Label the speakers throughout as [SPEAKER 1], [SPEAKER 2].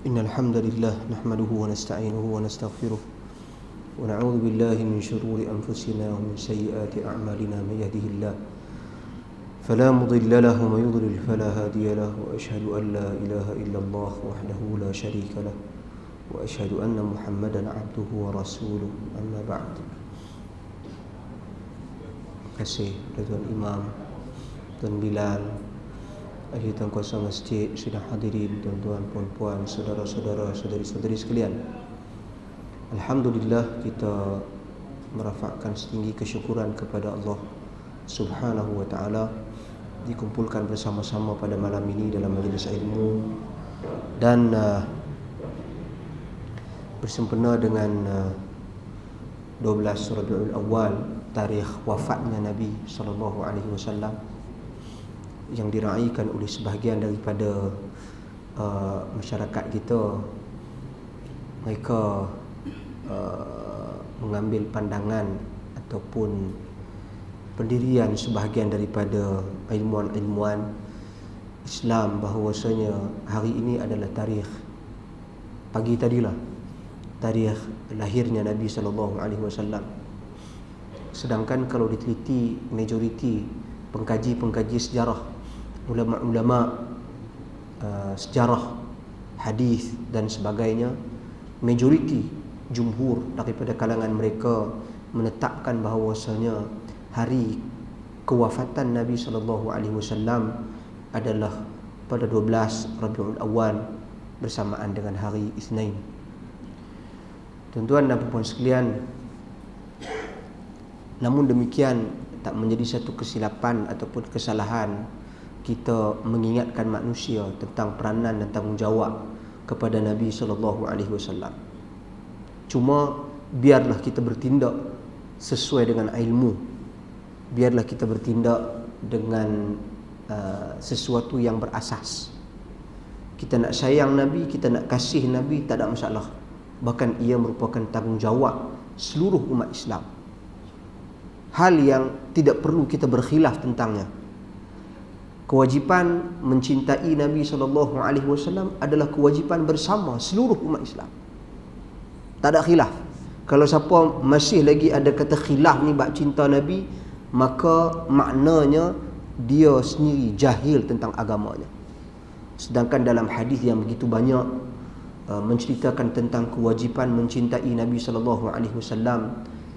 [SPEAKER 1] إن الحمد لله نحمده ونستعينه ونستغفره ونعوذ بالله من شرور أنفسنا ومن سيئات أعمالنا. من يهده الله فلا مضل له ومن يضلل فلا هادي له، وأشهد أن لا إله إلا الله وحده لا شريك له، وأشهد أن محمدا عبده ورسوله. أما بعد. Terima kasih Tuan Imam, Tuan Bilal, ahli kuasa masjid, sudah hadirin, tuan-tuan, puan-puan, saudara-saudara, saudari-saudari sekalian. Alhamdulillah, kita merafakkan setinggi kesyukuran kepada Allah Subhanahu wa ta'ala, dikumpulkan bersama-sama pada malam ini dalam majlis ilmu dan bersempena dengan 12 Rabiul Awal, tarikh wafatnya Nabi SAW, yang diraihkan oleh sebahagian daripada masyarakat kita. Mereka mengambil pandangan ataupun pendirian sebahagian daripada ilmuwan-ilmuwan Islam bahawasanya hari ini adalah tarikh, pagi tadilah, tarikh lahirnya Nabi SAW. Sedangkan kalau diteliti majoriti pengkaji-pengkaji sejarah, ulama-ulama sejarah, hadis dan sebagainya, majoriti, jumhur daripada kalangan mereka menetapkan bahawasanya hari kewafatan Nabi SAW adalah pada 12 Rabiul Awal bersamaan dengan hari Isnin. Tuan-tuan dan puan-puan sekalian, namun demikian tak menjadi satu kesilapan ataupun kesalahan kita mengingatkan manusia tentang peranan dan tanggungjawab kepada Nabi SAW. Cuma biarlah kita bertindak sesuai dengan ilmu, biarlah kita bertindak dengan sesuatu yang berasas. Kita nak sayang Nabi, kita nak kasih Nabi, tak ada masalah. Bahkan ia merupakan tanggungjawab seluruh umat Islam, hal yang tidak perlu kita berkhilaf tentangnya. Kewajipan mencintai Nabi SAW adalah kewajipan bersama seluruh umat Islam, tak ada khilaf. Kalau siapa masih lagi ada kata khilaf ni bab cinta Nabi, maka maknanya dia sendiri jahil tentang agamanya. Sedangkan dalam hadis yang begitu banyak menceritakan tentang kewajipan mencintai Nabi SAW,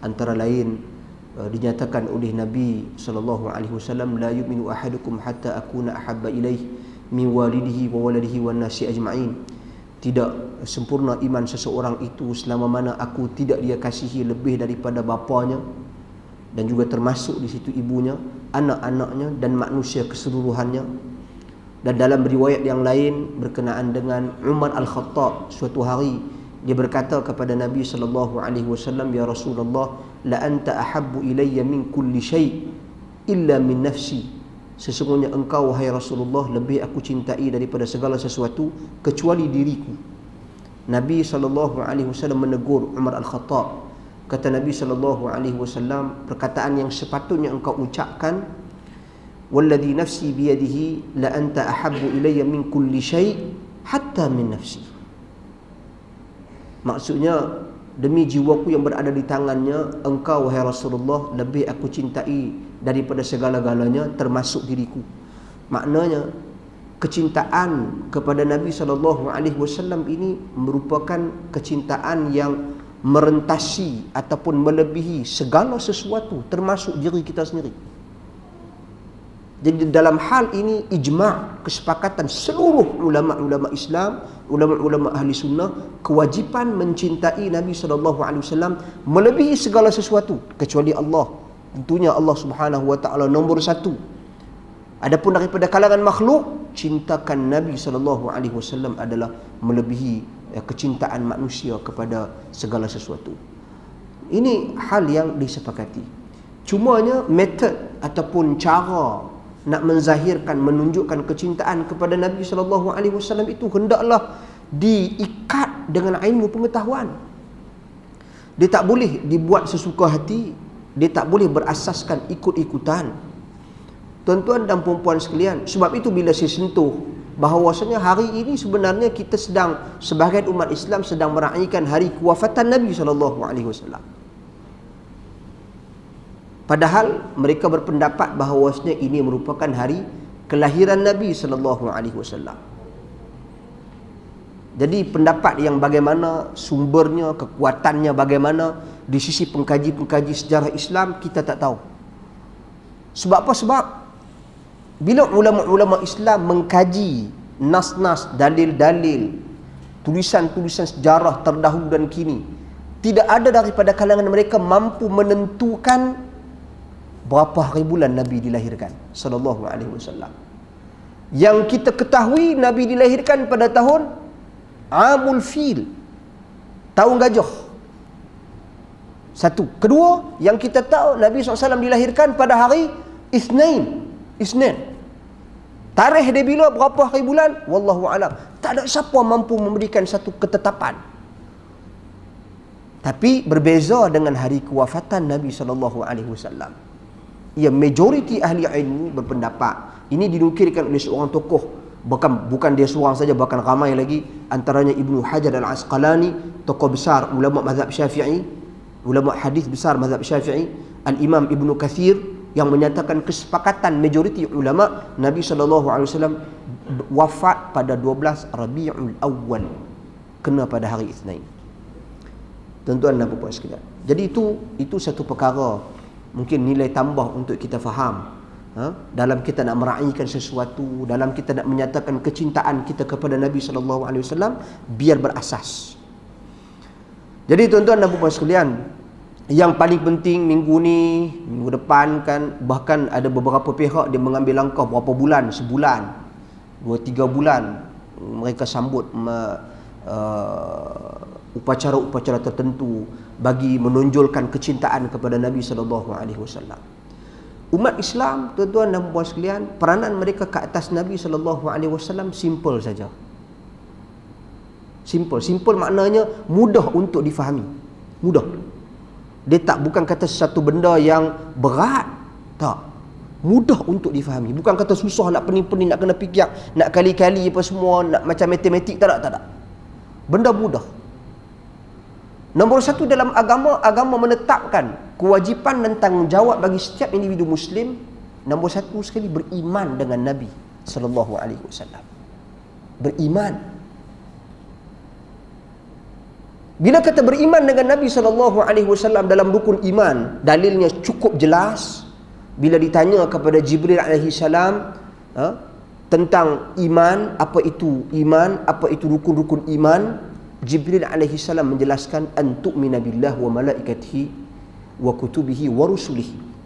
[SPEAKER 1] antara lain dinyatakan oleh Nabi SAW, la yu'minu ahadukum hatta akuna ahabba ilaih min walidihi wa waladihi wan nasi ajma'in. Tidak sempurna iman seseorang itu selama mana aku tidak dia kasihi lebih daripada bapanya, dan juga termasuk di situ ibunya, anak-anaknya dan manusia keseluruhannya. Dan dalam riwayat yang lain berkenaan dengan Umar Al-Khattab, suatu hari dia berkata kepada Nabi SAW, ya Rasulullah, la anta ahabbu ilayya min kulli syai' illa min nafsi. Sesungguhnya engkau, wahai Rasulullah, lebih aku cintai daripada segala sesuatu kecuali diriku. Nabi SAW menegur Umar Al-Khattab. Kata Nabi SAW, perkataan yang sepatutnya engkau ucapkan, walladhi nafsi biyadihi la anta ahabbu ilayya min kulli syai' hatta min nafsi. Maksudnya, demi jiwaku yang berada di tangannya, engkau, wahai Rasulullah, lebih aku cintai daripada segala-galanya termasuk diriku. Maknanya, kecintaan kepada Nabi SAW ini merupakan kecintaan yang merentasi ataupun melebihi segala sesuatu termasuk diri kita sendiri. Jadi dalam hal ini ijma', kesepakatan seluruh ulama-ulama Islam, ulama-ulama ahli sunnah, kewajipan mencintai Nabi SAW melebihi segala sesuatu kecuali Allah. Tentunya Allah Subhanahu wa ta'ala nombor satu. Adapun daripada kalangan makhluk, cintakan Nabi SAW adalah melebihi kecintaan manusia kepada segala sesuatu. Ini hal yang disepakati. Cumanya metod ataupun cara nak menzahirkan, menunjukkan kecintaan kepada Nabi SAW itu hendaklah diikat dengan ilmu pengetahuan. Dia tak boleh dibuat sesuka hati, dia tak boleh berasaskan ikut-ikutan. Tuan-tuan dan puan-puan sekalian, sebab itu bila saya sentuh bahawasanya hari ini sebenarnya kita sedang, sebahagian umat Islam sedang meraihkan hari kewafatan Nabi SAW. Padahal mereka berpendapat bahawasanya ini merupakan hari kelahiran Nabi SAW. Jadi pendapat yang bagaimana sumbernya, kekuatannya bagaimana di sisi pengkaji-pengkaji sejarah Islam, kita tak tahu. Sebab apa? Sebab bila ulama-ulama Islam mengkaji nas-nas, dalil-dalil, tulisan-tulisan sejarah terdahulu dan kini, tidak ada daripada kalangan mereka mampu menentukan berapa hari bulan Nabi dilahirkan sallallahu alaihi wasallam. Yang kita ketahui Nabi dilahirkan pada tahun Amul Fil, tahun gajah. Satu. Kedua, yang kita tahu Nabi SAW dilahirkan pada hari Isnin. Tarikh dia bila, berapa hari bulan, wallahu alam. Tak ada siapa mampu memberikan satu ketetapan. Tapi berbeza dengan hari kewafatan Nabi SAW. Ya, majoriti ahli ilmu berpendapat, ini dinukilkan oleh seorang tokoh, bukan dia seorang saja, bahkan ramai lagi, antaranya Ibnu Hajar Al-Asqalani, tokoh besar ulama mazhab Syafi'i, ulama hadis besar mazhab Syafi'i, Al-Imam Ibnu Katsir, yang menyatakan kesepakatan majoriti ulama Nabi SAW wafat pada 12 Rabiul Awal, kena pada hari Isnin. Tuan-tuan dan puan sekalian, jadi itu satu perkara mungkin nilai tambah untuk kita faham, dalam kita nak meraihkan sesuatu, dalam kita nak menyatakan kecintaan kita kepada Nabi SAW, biar berasas. Jadi tuan-tuan dan puan sekalian, yang paling penting minggu depan kan, bahkan ada beberapa pihak dia mengambil langkah berapa bulan, sebulan, 2-3 bulan mereka sambut upacara-upacara tertentu bagi menonjolkan kecintaan kepada Nabi SAW. Umat Islam, tuan-tuan dan puan sekalian, peranan mereka ke atas Nabi SAW simple saja. Simple maknanya mudah untuk difahami. Mudah. Dia bukan kata sesuatu benda yang berat. Tak. Mudah untuk difahami. Bukan kata susah, nak pening-pening, nak kena fikir, nak kali-kali apa semua, nak macam matematik. Tak ada. Benda mudah. Nombor satu dalam agama menetapkan kewajipan dan tanggungjawab bagi setiap individu Muslim. Nombor satu sekali, beriman dengan Nabi SAW. Beriman. Bila kata beriman dengan Nabi SAW dalam rukun iman, dalilnya cukup jelas. Bila ditanya kepada Jibril AS tentang iman, apa itu iman, apa itu rukun-rukun iman, Jibril AS menjelaskan, an tu'mina billah wa malaikatihi wa kutubihi wa rusulihi.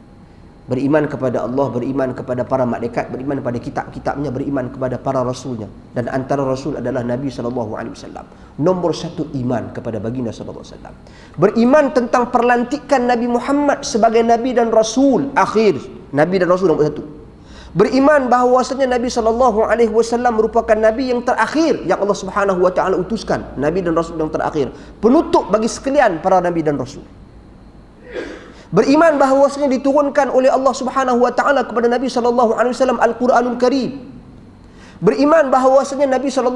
[SPEAKER 1] Beriman kepada Allah, beriman kepada para malaikat, beriman kepada kitab-kitabnya, beriman kepada para rasulnya. Dan antara rasul adalah Nabi SAW. Nombor satu iman kepada baginda SAW. Beriman tentang perlantikan Nabi Muhammad sebagai Nabi dan Rasul akhir. Nabi dan Rasul nombor satu. Beriman bahawasanya Nabi SAW merupakan Nabi yang terakhir yang Allah Subhanahu Wa Taala utuskan. Nabi dan Rasul yang terakhir, penutup bagi sekalian para Nabi dan Rasul. Beriman bahawasanya diturunkan oleh Allah Subhanahu Wa Taala kepada Nabi SAW Al-Quranul Karim. Beriman bahawasanya Nabi SAW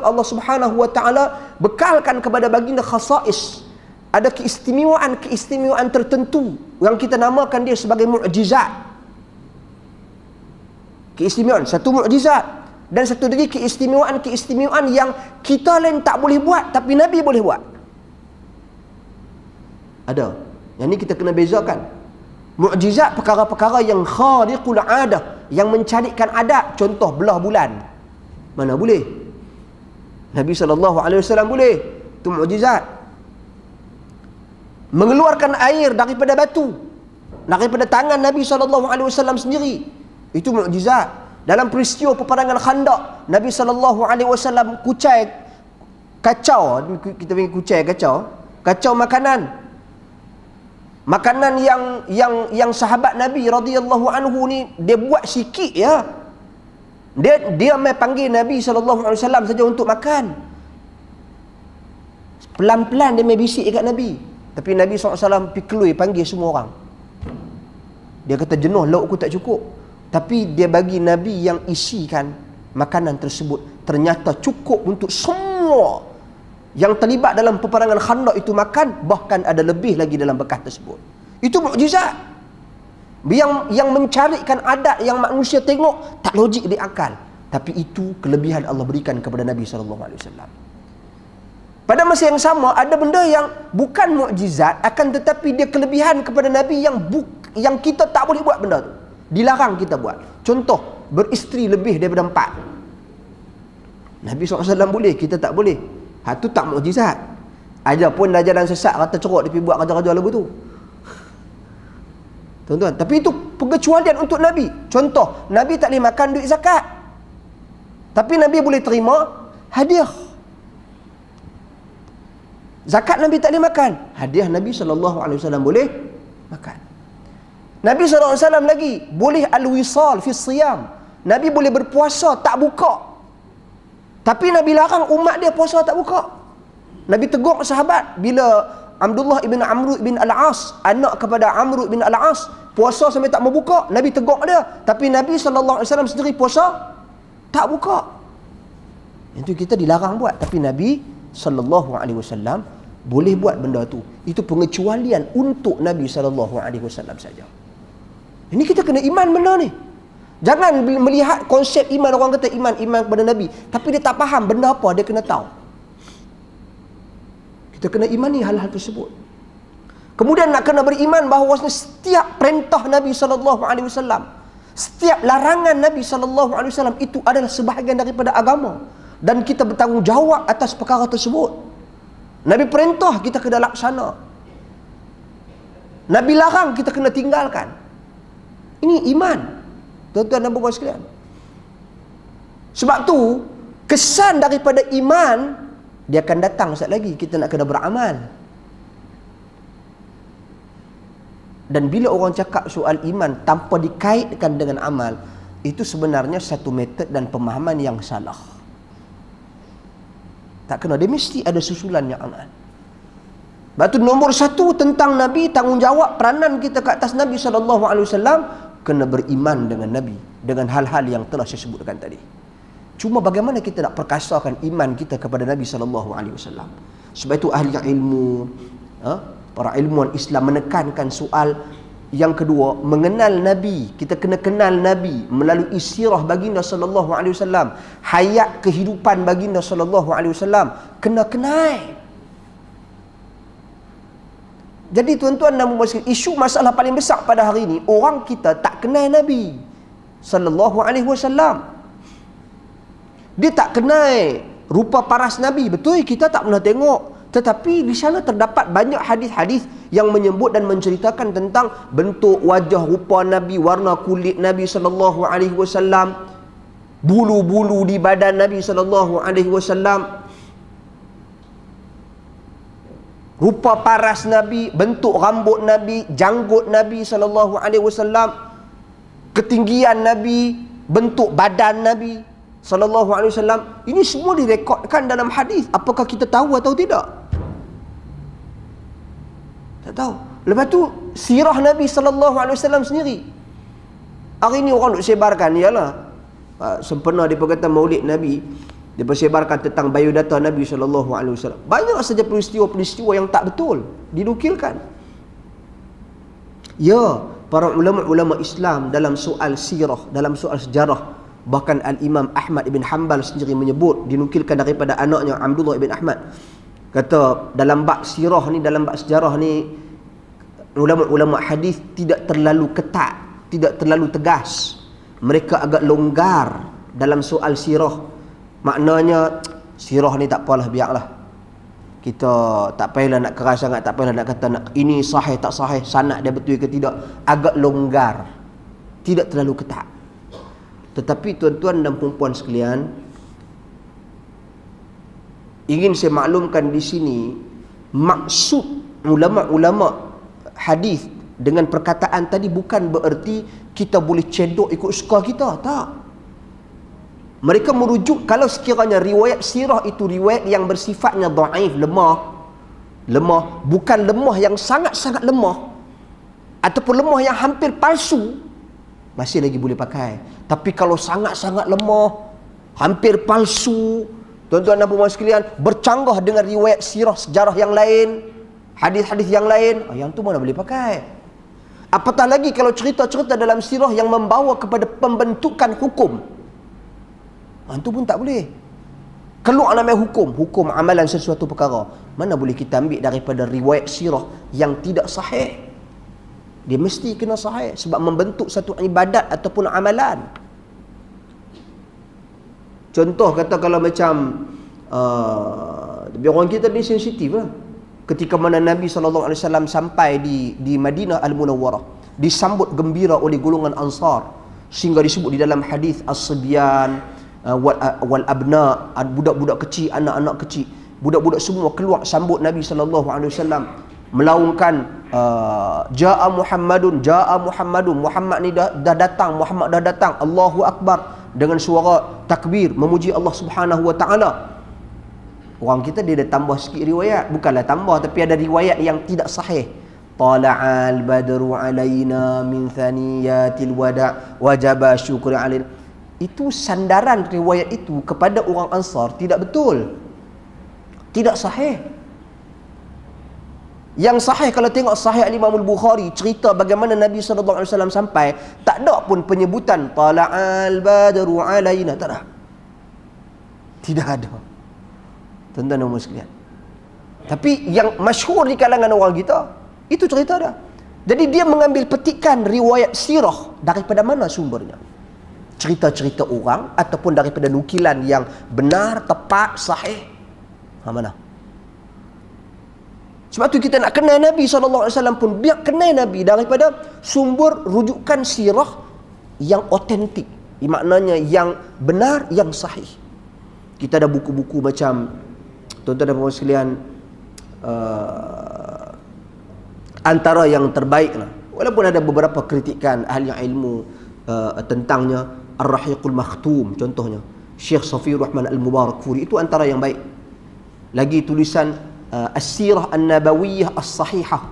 [SPEAKER 1] Allah Subhanahu Wa Taala bekalkan kepada baginda khasais. Ada keistimewaan tertentu yang kita namakan dia sebagai mukjizat. Keistimewaan, satu mukjizat, dan satu lagi keistimewaan yang kita lain tak boleh buat tapi Nabi boleh buat. Ada. Yang ni kita kena bezakan. Mukjizat perkara-perkara yang khariqul adah, yang mencarikan adat. Contoh belah bulan, mana boleh? Nabi SAW boleh. Itu mukjizat. Mengeluarkan air daripada batu, daripada tangan Nabi SAW sendiri, itu mukjizat. Dalam peristiwa peperangan Khandaq, Nabi SAW kucai kacau, kita panggil kucai kacau makanan yang sahabat Nabi radhiyallahu anhu ni dia buat sikit ya. Dia mai panggil Nabi SAW saja untuk makan. Pelan-pelan dia mai bisik dekat Nabi. Tapi Nabi SAW piklui panggil semua orang. Dia kata jenuh, lauk aku tak cukup. Tapi dia bagi Nabi yang isikan makanan tersebut ternyata cukup untuk semua yang terlibat dalam peperangan Khandaq itu makan, bahkan ada lebih lagi dalam bekas tersebut. Itu mukjizat yang mencarikan adat yang manusia tengok tak logik di akal, tapi itu kelebihan Allah berikan kepada Nabi SAW. Pada masa yang sama, ada benda yang bukan mukjizat, akan tetapi dia kelebihan kepada Nabi yang kita tak boleh buat benda tu. Dilarang kita buat. Contoh, beristeri lebih daripada 4. Nabi SAW boleh, kita tak boleh. Tu tak mukjizat. Aja pun dah jalan sesat, kata ceruk, dia pergi buat kerja-kerja lagu tu. Tuan-tuan, tapi itu pengecualian untuk Nabi. Contoh, Nabi tak boleh makan duit zakat, tapi Nabi boleh terima hadiah. Zakat Nabi tak boleh makan, hadiah Nabi SAW boleh makan. Nabi SAW lagi boleh al-wisal fi siyam. Nabi boleh berpuasa tak buka, tapi Nabi larang umat dia puasa tak buka. Nabi tegur sahabat bila Abdullah ibn Amr ibn Al-As, anak kepada Amr ibn Al-As, puasa sampai tak mau buka, Nabi tegur dia, tapi Nabi SAW sendiri puasa tak buka. Itu kita dilarang buat, tapi Nabi SAW boleh buat benda tu. Itu pengecualian untuk Nabi SAW saja. Ini kita kena iman benda ni. Jangan melihat konsep iman, orang kata iman kepada Nabi, tapi dia tak faham benda apa, dia kena tahu. Kita kena imani hal-hal tersebut. Kemudian nak kena beriman bahawa setiap perintah Nabi SAW, setiap larangan Nabi SAW itu adalah sebahagian daripada agama, dan kita bertanggungjawab atas perkara tersebut. Nabi perintah, kita kena laksana. Nabi larang, kita kena tinggalkan. Ini iman, tuan-tuan dan puan sekalian. Sebab tu kesan daripada iman dia akan datang sekejap lagi. Kita nak kena beramal. Dan bila orang cakap soal iman tanpa dikaitkan dengan amal, itu sebenarnya satu metod dan pemahaman yang salah. Tak kena, dia mesti ada susulan yang amal. Sebab tu nombor satu tentang Nabi, tanggungjawab peranan kita ke atas Nabi SAW, kena beriman dengan Nabi, dengan hal-hal yang telah saya sebutkan tadi. Cuma bagaimana kita nak perkasakan iman kita kepada Nabi SAW? Sebab itu ahli ilmu, para ilmuwan Islam menekankan soal yang kedua, mengenal Nabi. Kita kena kenal Nabi melalui sirah baginda SAW, hayat kehidupan baginda SAW, kena kenal. Jadi tuan-tuan dan puan, isu masalah paling besar pada hari ini, orang kita tak kenal Nabi SAW. Dia tak kenal rupa paras Nabi. Betul, kita tak pernah tengok, tetapi di sana terdapat banyak hadis-hadis yang menyebut dan menceritakan tentang bentuk wajah rupa Nabi, warna kulit Nabi SAW, bulu-bulu di badan Nabi SAW, rupa paras Nabi, bentuk rambut Nabi, janggut Nabi SAW, ketinggian Nabi, bentuk badan Nabi SAW. Ini semua direkodkan dalam hadis. Apakah kita tahu atau tidak? Tak tahu. Lepas tu sirah Nabi SAW sendiri, hari ni orang duk sebarkan, ialah sempena dia berkata maulid Nabi, dia bersebarkan tentang biodata Nabi SAW. Banyak saja peristiwa-peristiwa yang tak betul dinukilkan. Ya, para ulama-ulama Islam dalam soal sirah, dalam soal sejarah, bahkan Al-Imam Ahmad ibn Hanbal sendiri menyebut, dinukilkan daripada anaknya Abdullah ibn Ahmad, kata dalam bab sirah ni, dalam bab sejarah ni, ulama-ulama hadis tidak terlalu ketat, tidak terlalu tegas. Mereka agak longgar dalam soal sirah. Maknanya sirah ni tak apalah, biarlah. Kita tak payahlah nak keras sangat, tak payahlah nak kata nak ini sahih tak sahih, sanad dia betul ke tidak. Agak longgar, tidak terlalu ketat. Tetapi tuan-tuan dan puan-puan sekalian, ingin saya maklumkan di sini, maksud ulama-ulama hadis dengan perkataan tadi bukan bererti kita boleh cedok ikut suka kita, tak. Mereka merujuk, kalau sekiranya riwayat sirah itu riwayat yang bersifatnya dhaif, lemah, bukan lemah yang sangat-sangat lemah ataupun lemah yang hampir palsu, masih lagi boleh pakai. Tapi kalau sangat-sangat lemah, hampir palsu. Tuan-tuan dan puan sekalian, bercanggah dengan riwayat sirah sejarah yang lain, hadis-hadis yang lain. Yang tu mana boleh pakai. Apatah lagi kalau cerita-cerita dalam sirah yang membawa kepada pembentukan hukum. Itu pun tak boleh. Keluar namanya hukum amalan sesuatu perkara. Mana boleh kita ambil daripada riwayat sirah yang tidak sahih. Dia mesti kena sahih sebab membentuk satu ibadat ataupun amalan. Contoh kata kalau macam orang kita ni sensitif lah. Ketika mana Nabi SAW sampai di Madinah Al-Munawwarah, disambut gembira oleh golongan Ansar, sehingga disebut di dalam hadis as-sibyan wal abna, budak-budak kecil, anak-anak kecil, budak-budak semua keluar sambut Nabi SAW, melaungkan jaa Muhammadun, Muhammad ni dah datang, Muhammad dah datang, Allahu Akbar, dengan suara takbir memuji Allah Subhanahu wa taala. Orang kita dia dah tambah sikit riwayat, bukanlah tambah tapi ada riwayat yang tidak sahih. Tala'al badru alaina min thaniyatil wada' wajaba syukri alaina. Itu sandaran riwayat itu kepada orang Ansar tidak betul. Tidak sahih. Yang sahih kalau tengok sahih Al-Imam Al-Bukhari, cerita bagaimana Nabi SAW sampai, tak ada pun penyebutan tala'al badru alaina, tak ada. Tidak ada. Tuan-tuan dan puan sekalian. Tapi yang masyhur di kalangan orang kita, itu cerita dah. Jadi dia mengambil petikan riwayat sirah daripada mana sumbernya? Cerita-cerita orang ataupun daripada nukilan yang benar, tepat, sahih. Mana? Sebab tu kita nak kenal Nabi SAW pun biar kenal Nabi daripada sumber rujukan sirah yang otentik. Maknanya yang benar, yang sahih. Kita ada buku-buku macam, tuan-tuan dan puan sekalian, antara yang terbaik lah, walaupun ada beberapa kritikan ahli ilmu tentangnya, Ar-Rahiqul Makhtum contohnya, Syekh Safiur Rahman Al-Mubarakfuri, itu antara yang baik. Lagi tulisan As-Sirah An-Nabawiyah As-Sahihah,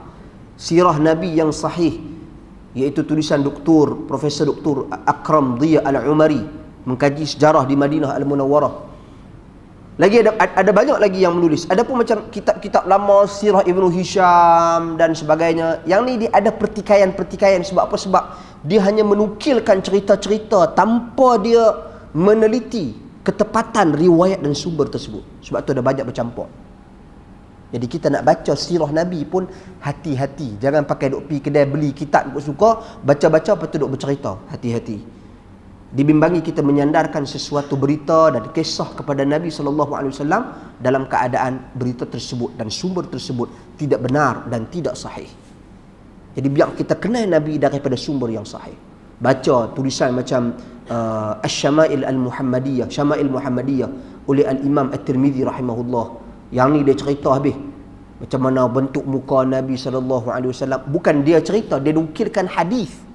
[SPEAKER 1] sirah Nabi yang sahih, iaitu tulisan Profesor Doktor Akram Dhiya Al-Umari, mengkaji sejarah di Madinah Al-Munawwarah. Lagi ada banyak lagi yang menulis. Ada pun macam kitab-kitab lama, Sirah Ibnu Hisham dan sebagainya. Yang ni dia ada pertikaian-pertikaian. Sebab apa? Sebab dia hanya menukilkan cerita-cerita tanpa dia meneliti ketepatan riwayat dan sumber tersebut. Sebab tu ada banyak bercampur. Jadi kita nak baca sirah Nabi pun hati-hati. Jangan pakai duk pergi kedai beli kitab buat suka, baca-baca lepas tu duk bercerita. Hati-hati. Dibimbangi kita menyandarkan sesuatu berita dan kisah kepada Nabi SAW dalam keadaan berita tersebut dan sumber tersebut tidak benar dan tidak sahih. Jadi biar kita kenal Nabi daripada sumber yang sahih. Baca tulisan macam Asy-Syama'il Al-Muhammadiyah, Syama'il Muhammadiyah oleh Al-Imam At-Tirmidzi rahimahullah. Yang ni dia cerita habis macam mana bentuk muka Nabi SAW. Bukan dia cerita, dia nukilkan hadis.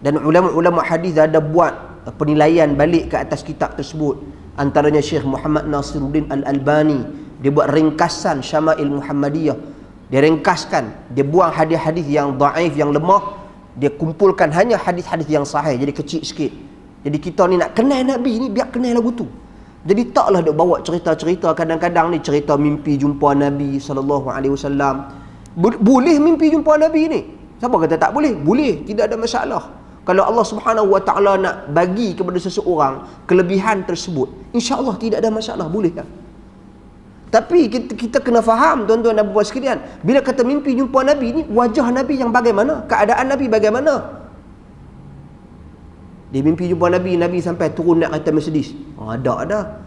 [SPEAKER 1] Dan ulama-ulama hadis ada buat penilaian balik ke atas kitab tersebut. Antaranya Syekh Muhammad Nasiruddin Al-Albani, dia buat ringkasan Syama'il Muhammadiyah. Dia ringkaskan, dia buang hadis-hadis yang dhaif, yang lemah, dia kumpulkan hanya hadis-hadis yang sahih, jadi kecil sikit. Jadi kita ni nak kenal Nabi ni, biar kenal lagu tu. Jadi taklah duk bawa cerita-cerita, kadang-kadang ni cerita mimpi jumpa Nabi SAW. Boleh mimpi jumpa Nabi ni? Siapa kata tak boleh? Boleh, tidak ada masalah. Kalau Allah Subhanahu Wa Taala nak bagi kepada seseorang kelebihan tersebut, insya-Allah tidak ada masalah, boleh tak? Tapi kita kena faham, tuan-tuan dan puan sekalian, bila kata mimpi jumpa Nabi ni, wajah Nabi yang bagaimana? Keadaan Nabi bagaimana? Dia mimpi jumpa Nabi, Nabi sampai turun naik kereta Mercedes. Ada.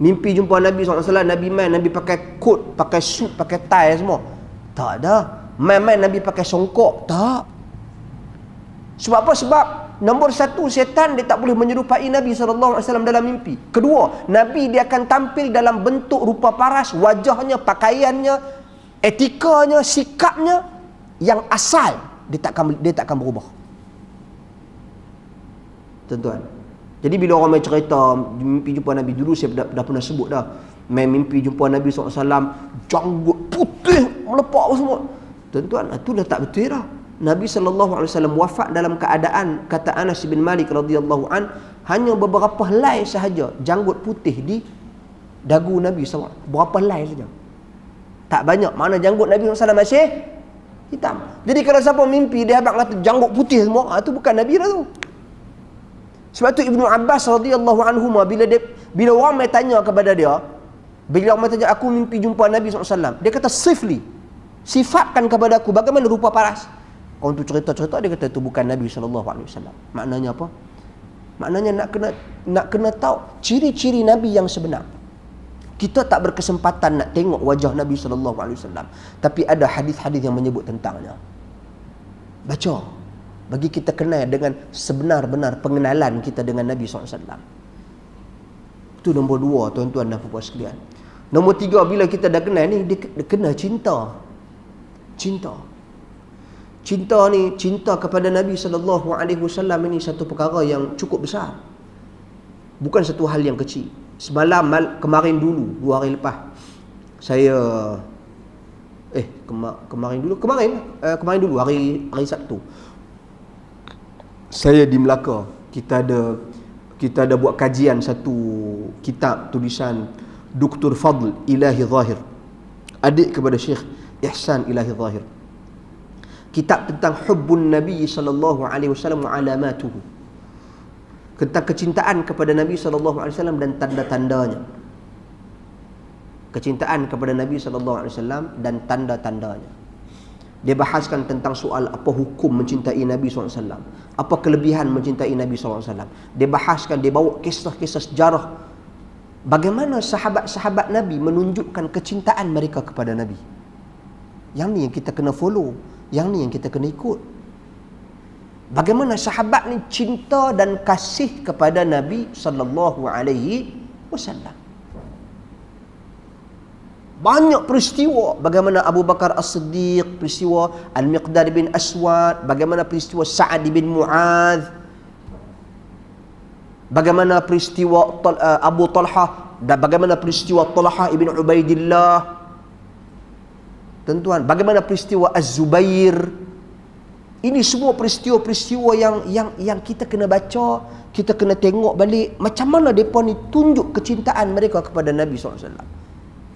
[SPEAKER 1] Mimpi jumpa Nabi SAW, Nabi main, Nabi pakai coat, pakai suit, pakai tie semua. Tak ada. Main-main Nabi pakai songkok. Tak. Sebab apa? Sebab nombor satu, setan dia tak boleh menyerupai Nabi SAW dalam mimpi. Kedua, Nabi dia akan tampil dalam bentuk rupa paras, wajahnya, pakaiannya, etikanya, sikapnya yang asal. Dia takkan berubah. Tuan-tuan, jadi bila orang main cerita mimpi jumpa Nabi, dulu saya dah pernah sebut dah, main mimpi jumpa Nabi SAW, janggut putih melepak semua. Tuan-tuan, itu dah tak betul dah. Nabi SAW wafat dalam keadaan, kata Anas bin Malik radhiyallahu an, hanya beberapa helai sahaja janggut putih di dagu Nabi SAW. Berapa helai saja, tak banyak. Mana janggut Nabi SAW masih hitam. Jadi kalau siapa mimpi dia abang kata janggut putih semua, itu bukan Nabi dah tu. Sebab tu Ibnu Abbas radhiyallahu anhu bila orang mai tanya kepada dia, bila orang tanya, aku mimpi jumpa Nabi SAW, dia kata sifli, sifatkan kepada aku bagaimana rupa paras. Orang tu cerita-cerita, dia kata itu bukan Nabi SAW. Maknanya apa? Maknanya nak kena tahu ciri-ciri Nabi yang sebenar. Kita tak berkesempatan nak tengok wajah Nabi SAW, tapi ada hadis-hadis yang menyebut tentangnya. Baca, bagi kita kenal dengan sebenar-benar pengenalan kita dengan Nabi SAW. Itu nombor 2, tuan-tuan dan puan-puan sekalian. Nombor 3, bila kita dah kenal ni, dia kena cinta. Cinta ni, cinta kepada Nabi SAW ini satu perkara yang cukup besar. Bukan satu hal yang kecil. Semalam, kemarin dulu, 2 hari lepas, saya kemarin dulu hari Sabtu, saya di Melaka, kita ada buat kajian satu kitab tulisan Dr. Fadl Ilahi Zahir, adik kepada Syekh Ihsan Ilahi Zahir. Kitab tentang hubbun Nabi sallallahu alaihi wasallam wa alamatuhu. Tentang kecintaan kepada Nabi sallallahu alaihi wasallam dan tanda-tandanya. Kecintaan kepada Nabi sallallahu alaihi wasallam dan tanda-tandanya. Dia bahaskan tentang soal apa hukum mencintai Nabi SAW, apa kelebihan mencintai Nabi SAW. Dia bahaskan, dia bawa kisah-kisah sejarah bagaimana sahabat-sahabat Nabi menunjukkan kecintaan mereka kepada Nabi. Yang ni yang kita kena follow, yang ni yang kita kena ikut. Bagaimana sahabat ni cinta dan kasih kepada Nabi sallallahu alaihi wasallam. Banyak peristiwa, bagaimana Abu Bakar As-Siddiq, peristiwa Al-Miqdad bin Aswad, bagaimana peristiwa Sa'ad bin Mu'adh, bagaimana peristiwa Abu Talha, dan bagaimana peristiwa Talha ibn Ubaidillah. Tuan-tuan, bagaimana peristiwa Az-Zubair. Ini semua peristiwa-peristiwa yang kita kena baca, kita kena tengok balik macam mana mereka ni tunjuk kecintaan mereka kepada Nabi SAW.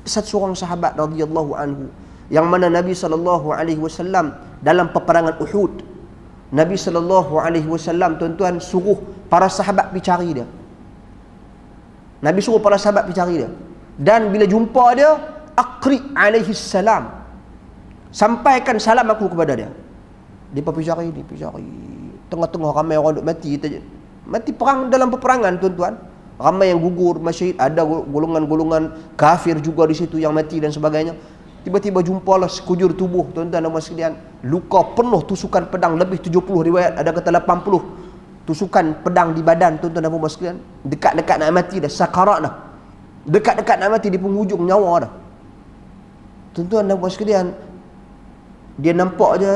[SPEAKER 1] Satu seorang sahabat radhiyallahu anhu, yang mana Nabi SAW dalam peperangan Uhud, Nabi SAW, tuan-tuan, suruh para sahabat pergi cari dia. Nabi suruh para sahabat pergi cari dia. Dan bila jumpa dia, Aqri alaihi salam, sampaikan salam aku kepada dia. Dia pergi cari. Tengah-tengah ramai orang duk mati. Mati perang, dalam peperangan, tuan-tuan. Ramai yang gugur, masyahid, ada golongan-golongan kafir juga di situ yang mati dan sebagainya. Tiba-tiba jumpalah sekujur tubuh, tuan-tuan dan puan sekalian, luka penuh tusukan pedang, lebih 70 riwayat, ada kata 80 tusukan pedang di badan, tuan-tuan dan puan sekalian. Dekat-dekat nak mati dah, sakarat dah. Dekat-dekat nak mati di penghujung nyawa dah. Tuan-tuan dan puan sekalian, dia nampak je,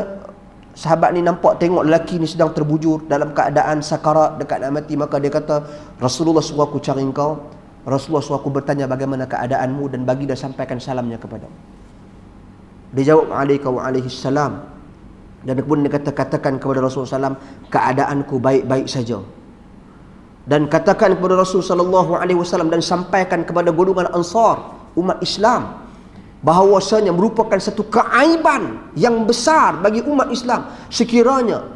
[SPEAKER 1] sahabat ni nampak, tengok lelaki ni sedang terbujur dalam keadaan sakarat, dekat nak mati. Maka dia kata, Rasulullah suruh aku cari engkau, Rasulullah suruh aku bertanya bagaimana keadaanmu, dan bagi dia sampaikan salamnya kepada. Dia jawab alaika wa alaihi salam. Dan kemudian dia katakan kepada Rasulullah SAW, keadaanku baik-baik saja. Dan katakan kepada Rasulullah SAW, dan sampaikan kepada golongan Ansar, umat Islam, bahawasanya merupakan satu keaiban yang besar bagi umat Islam sekiranya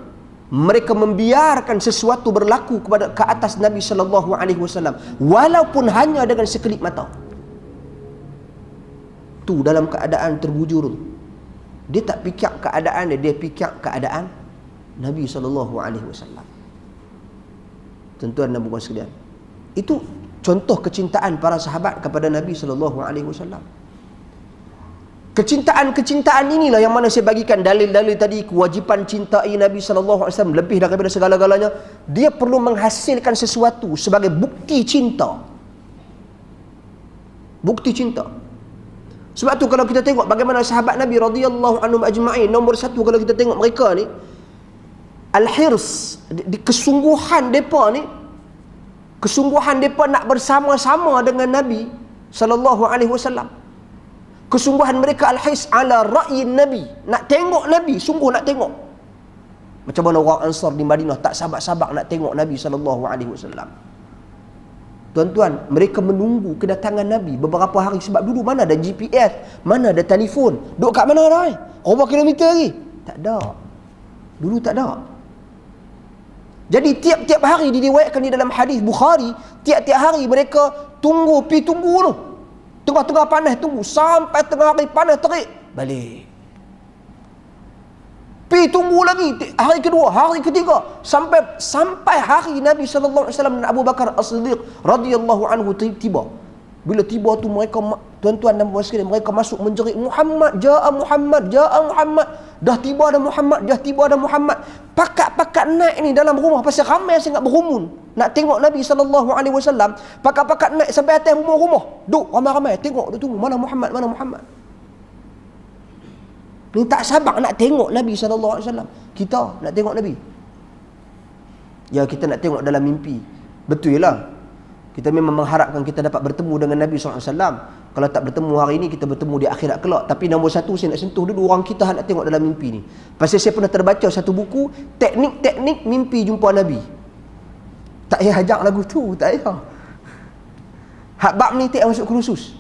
[SPEAKER 1] mereka membiarkan sesuatu berlaku ke atas Nabi sallallahu alaihi wasallam walaupun hanya dengan sekelip mata. Tu dalam keadaan terbujur, dia tak fikir keadaan dia fikir keadaan Nabi sallallahu alaihi wasallam. Tuan-tuan dan puan sekalian, itu contoh kecintaan para sahabat kepada Nabi sallallahu alaihi wasallam. Kecintaan inilah yang mana saya bagikan dalil-dalil tadi. Kewajipan cintai Nabi SAW lebih daripada segala-galanya. Dia perlu menghasilkan sesuatu sebagai bukti cinta. Bukti cinta. Sebab tu kalau kita tengok bagaimana sahabat Nabi radhiyallahu anhum ajma'in, nombor satu kalau kita tengok mereka ni, al-hirs, di kesungguhan mereka ni, kesungguhan mereka nak bersama-sama dengan Nabi sallallahu alaihi wasallam. Kesungguhan mereka al-his ala ra'yin Nabi, nak tengok Nabi, sungguh nak tengok. Macam mana orang Ansar di Madinah tak sabar-sabar nak tengok Nabi SAW. Tuan-tuan, mereka menunggu kedatangan Nabi beberapa hari sebab dulu mana ada GPS, mana ada telefon. Duk kat mana dah? Berapa kilometer lagi? Tak ada. Dulu tak ada. Jadi tiap-tiap hari diriwayatkan di dalam hadis Bukhari, tiap-tiap hari mereka tunggu tu. Tengah-tengah panas tunggu sampai tengah hari panas terik, balik. Tunggu lagi hari kedua, hari ketiga, sampai hari Nabi sallallahu alaihi wasallam dan Abu Bakar As-Siddiq radhiyallahu anhu tiba. Bila tiba tu mereka, tuan-tuan dan puan sekalian, mereka masuk menjerit, Muhammad, jaa Muhammad, jaa Muhammad. Dah tiba dah Muhammad, dah tiba dah Muhammad. Pakat-pakat naik ni dalam rumah pasal ramai sangat berkerumun nak tengok Nabi sallallahu alaihi wasallam. Pakat-pakat naik sampai atas rumah. Duk ramai-ramai tengok, duk tunggu mana Muhammad, mana Muhammad. Ni tak sabar nak tengok Nabi SAW. Kita nak tengok Nabi. Ya, kita nak tengok dalam mimpi. Betul lah. Kita memang mengharapkan kita dapat bertemu dengan Nabi SAW. Kalau tak bertemu hari ni, kita bertemu di akhirat kelak. Tapi nombor satu, saya nak sentuh dulu orang kita nak tengok dalam mimpi ni. Pasal saya pernah terbaca satu buku, teknik-teknik mimpi jumpa Nabi. Tak payah ajak lagu tu, tak payah. Hak bab ni tak masuk kursus.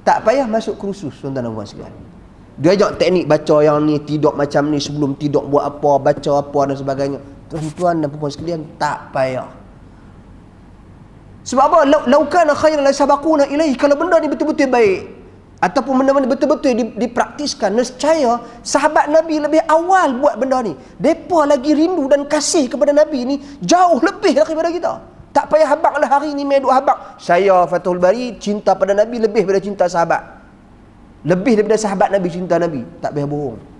[SPEAKER 1] Tak payah masuk kursus, tuan-tuan dan puan sekalian. Dia ajak teknik baca yang ni, tidur macam ni, sebelum tidur buat apa, baca apa dan sebagainya. Tuan-tuan dan puan sekalian, tak payah. Sebab apa? Laukana khairan la sabaquna ilaihi. Kalau benda ni betul-betul baik, ataupun benda ni betul-betul dipraktiskan, nescaya sahabat Nabi lebih awal buat benda ni. Depa lagi rindu dan kasih kepada Nabi ni jauh lebih daripada kita. Tak payah habaq lah hari ni meduk habaq. Saya Fathul Bari cinta pada Nabi lebih daripada cinta sahabat. Lebih daripada sahabat Nabi cinta Nabi. Tak payah bohong.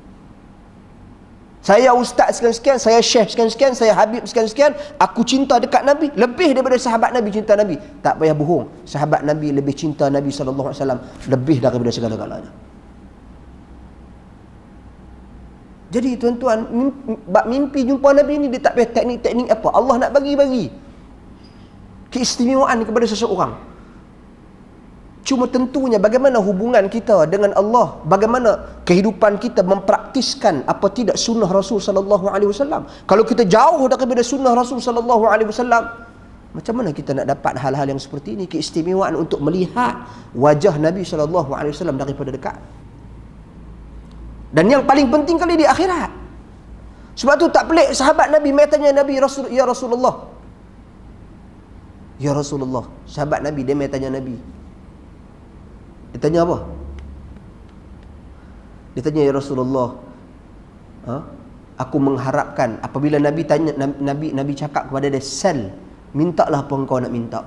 [SPEAKER 1] Saya ustaz sekian-sekian, saya syekh sekian-sekian, saya habib sekian-sekian, aku cinta dekat Nabi lebih daripada sahabat Nabi cinta Nabi. Tak payah bohong. Sahabat Nabi lebih cinta Nabi SAW lebih daripada segala-galanya. Jadi tuan-tuan, mimpi jumpa Nabi ni dia tak payah teknik-teknik apa. Allah nak bagi keistimewaan kepada seseorang. Cuma tentunya bagaimana hubungan kita dengan Allah, bagaimana kehidupan kita mempraktiskan apa tidak sunnah Rasul sallallahu alaihi wasallam. Kalau kita jauh daripada sunnah Rasul sallallahu alaihi wasallam, macam mana kita nak dapat hal-hal yang seperti ini, keistimewaan untuk melihat wajah Nabi sallallahu alaihi wasallam daripada dekat. Dan yang paling penting kali di akhirat. Sebab tu tak pelik sahabat Nabi mai tanya Nabi, ya Rasulullah. Ya Rasulullah, sahabat Nabi dia mai tanya Nabi. Dia tanya apa? Dia tanya, ya Rasulullah, aku mengharapkan apabila Nabi tanya, Nabi cakap kepada dia, sal, mintalah apa engkau nak minta.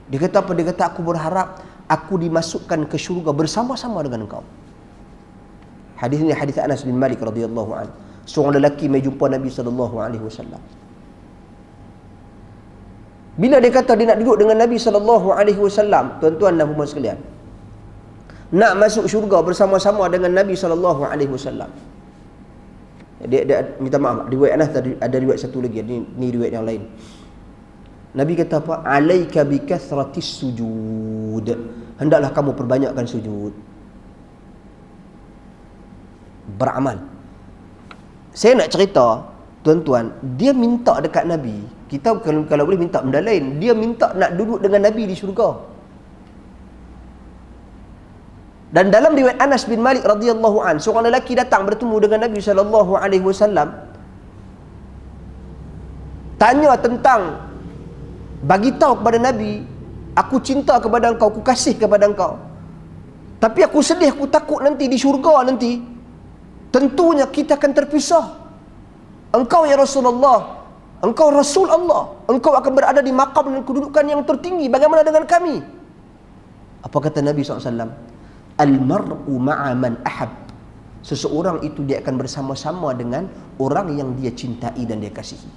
[SPEAKER 1] Dia kata apa? Dia kata, aku berharap aku dimasukkan ke syurga bersama-sama dengan engkau. Hadis ini hadis Anas bin Malik radhiyallahu anhu. Seorang lelaki mai jumpa Nabi sallallahu alaihi wasallam. Bila dia kata dia nak duduk dengan Nabi SAW, tuan-tuan dan puan sekalian, nak masuk syurga bersama-sama dengan Nabi SAW. Dia minta maaf, riwayat Anas ada riwayat satu lagi, ni riwayat yang lain. Nabi kata apa? Alaika bi kathratis sujud. Hendaklah kamu perbanyakkan sujud. Beramal. Saya nak cerita, tuan-tuan, dia minta dekat Nabi. Kita kalau boleh minta benda lain. Dia minta nak duduk dengan Nabi di syurga. Dan dalam riwayat Anas bin Malik radhiyallahu an, seorang lelaki datang bertemu dengan Nabi sallallahu alaihi wasallam, tanya tentang, bagi tahu kepada Nabi, aku cinta kepada engkau, aku kasih kepada engkau. Tapi aku sedih, aku takut nanti di syurga nanti tentunya kita akan terpisah. Engkau ya Rasulullah, engkau Rasul Allah, engkau akan berada di maqam dan kedudukan yang tertinggi. Bagaimana dengan kami? Apa kata Nabi SAW? Al-mar'u ma'a man ahab. Seseorang itu dia akan bersama-sama dengan orang yang dia cintai dan dia kasihi.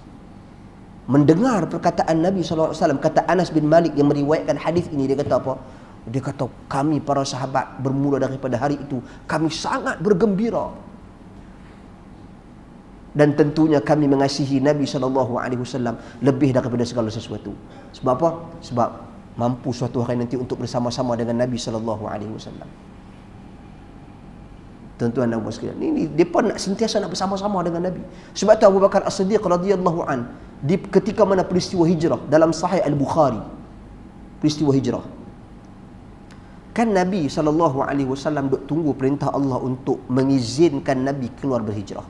[SPEAKER 1] Mendengar perkataan Nabi SAW, kata Anas bin Malik yang meriwayatkan hadis ini, dia kata apa? Dia kata, kami para sahabat bermula daripada hari itu, kami sangat bergembira. Dan tentunya kami mengasihi Nabi SAW lebih daripada segala sesuatu. Sebab apa? Sebab mampu suatu hari nanti untuk bersama-sama dengan Nabi SAW. Tuan-tuan dan puan sekalian, ini depa nak sentiasa nak bersama-sama dengan Nabi. Sebab tu Abu Bakar As-Siddiq radhiyallahu an, ketika mana peristiwa hijrah dalam Sahih Al-Bukhari, peristiwa hijrah, kan Nabi SAW duk tunggu perintah Allah untuk mengizinkan Nabi keluar berhijrah.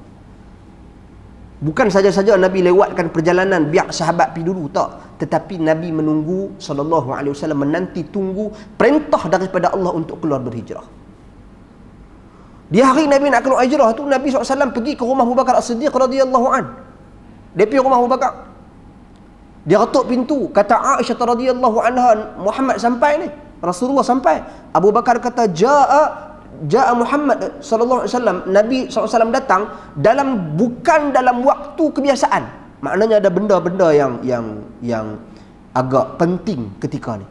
[SPEAKER 1] Bukan saja-saja Nabi lewatkan perjalanan biar sahabat pergi dulu, tak. Tetapi Nabi menunggu SAW, menanti tunggu perintah daripada Allah untuk keluar berhijrah. Di hari Nabi nak keluar hijrah tu, Nabi SAW pergi ke rumah Abu Bakar As-Siddiq radhiyallahu an. Dia pergi rumah Abu Bakar. Dia ketuk pintu, kata Aisyah radhiyallahu anha, Muhammad sampai ni. Rasulullah sampai. Abu Bakar kata, Ja'a Muhammad sallallahu alaihi wasallam. Nabi SAW datang bukan dalam waktu kebiasaan. Maknanya ada benda-benda yang agak penting ketika ni.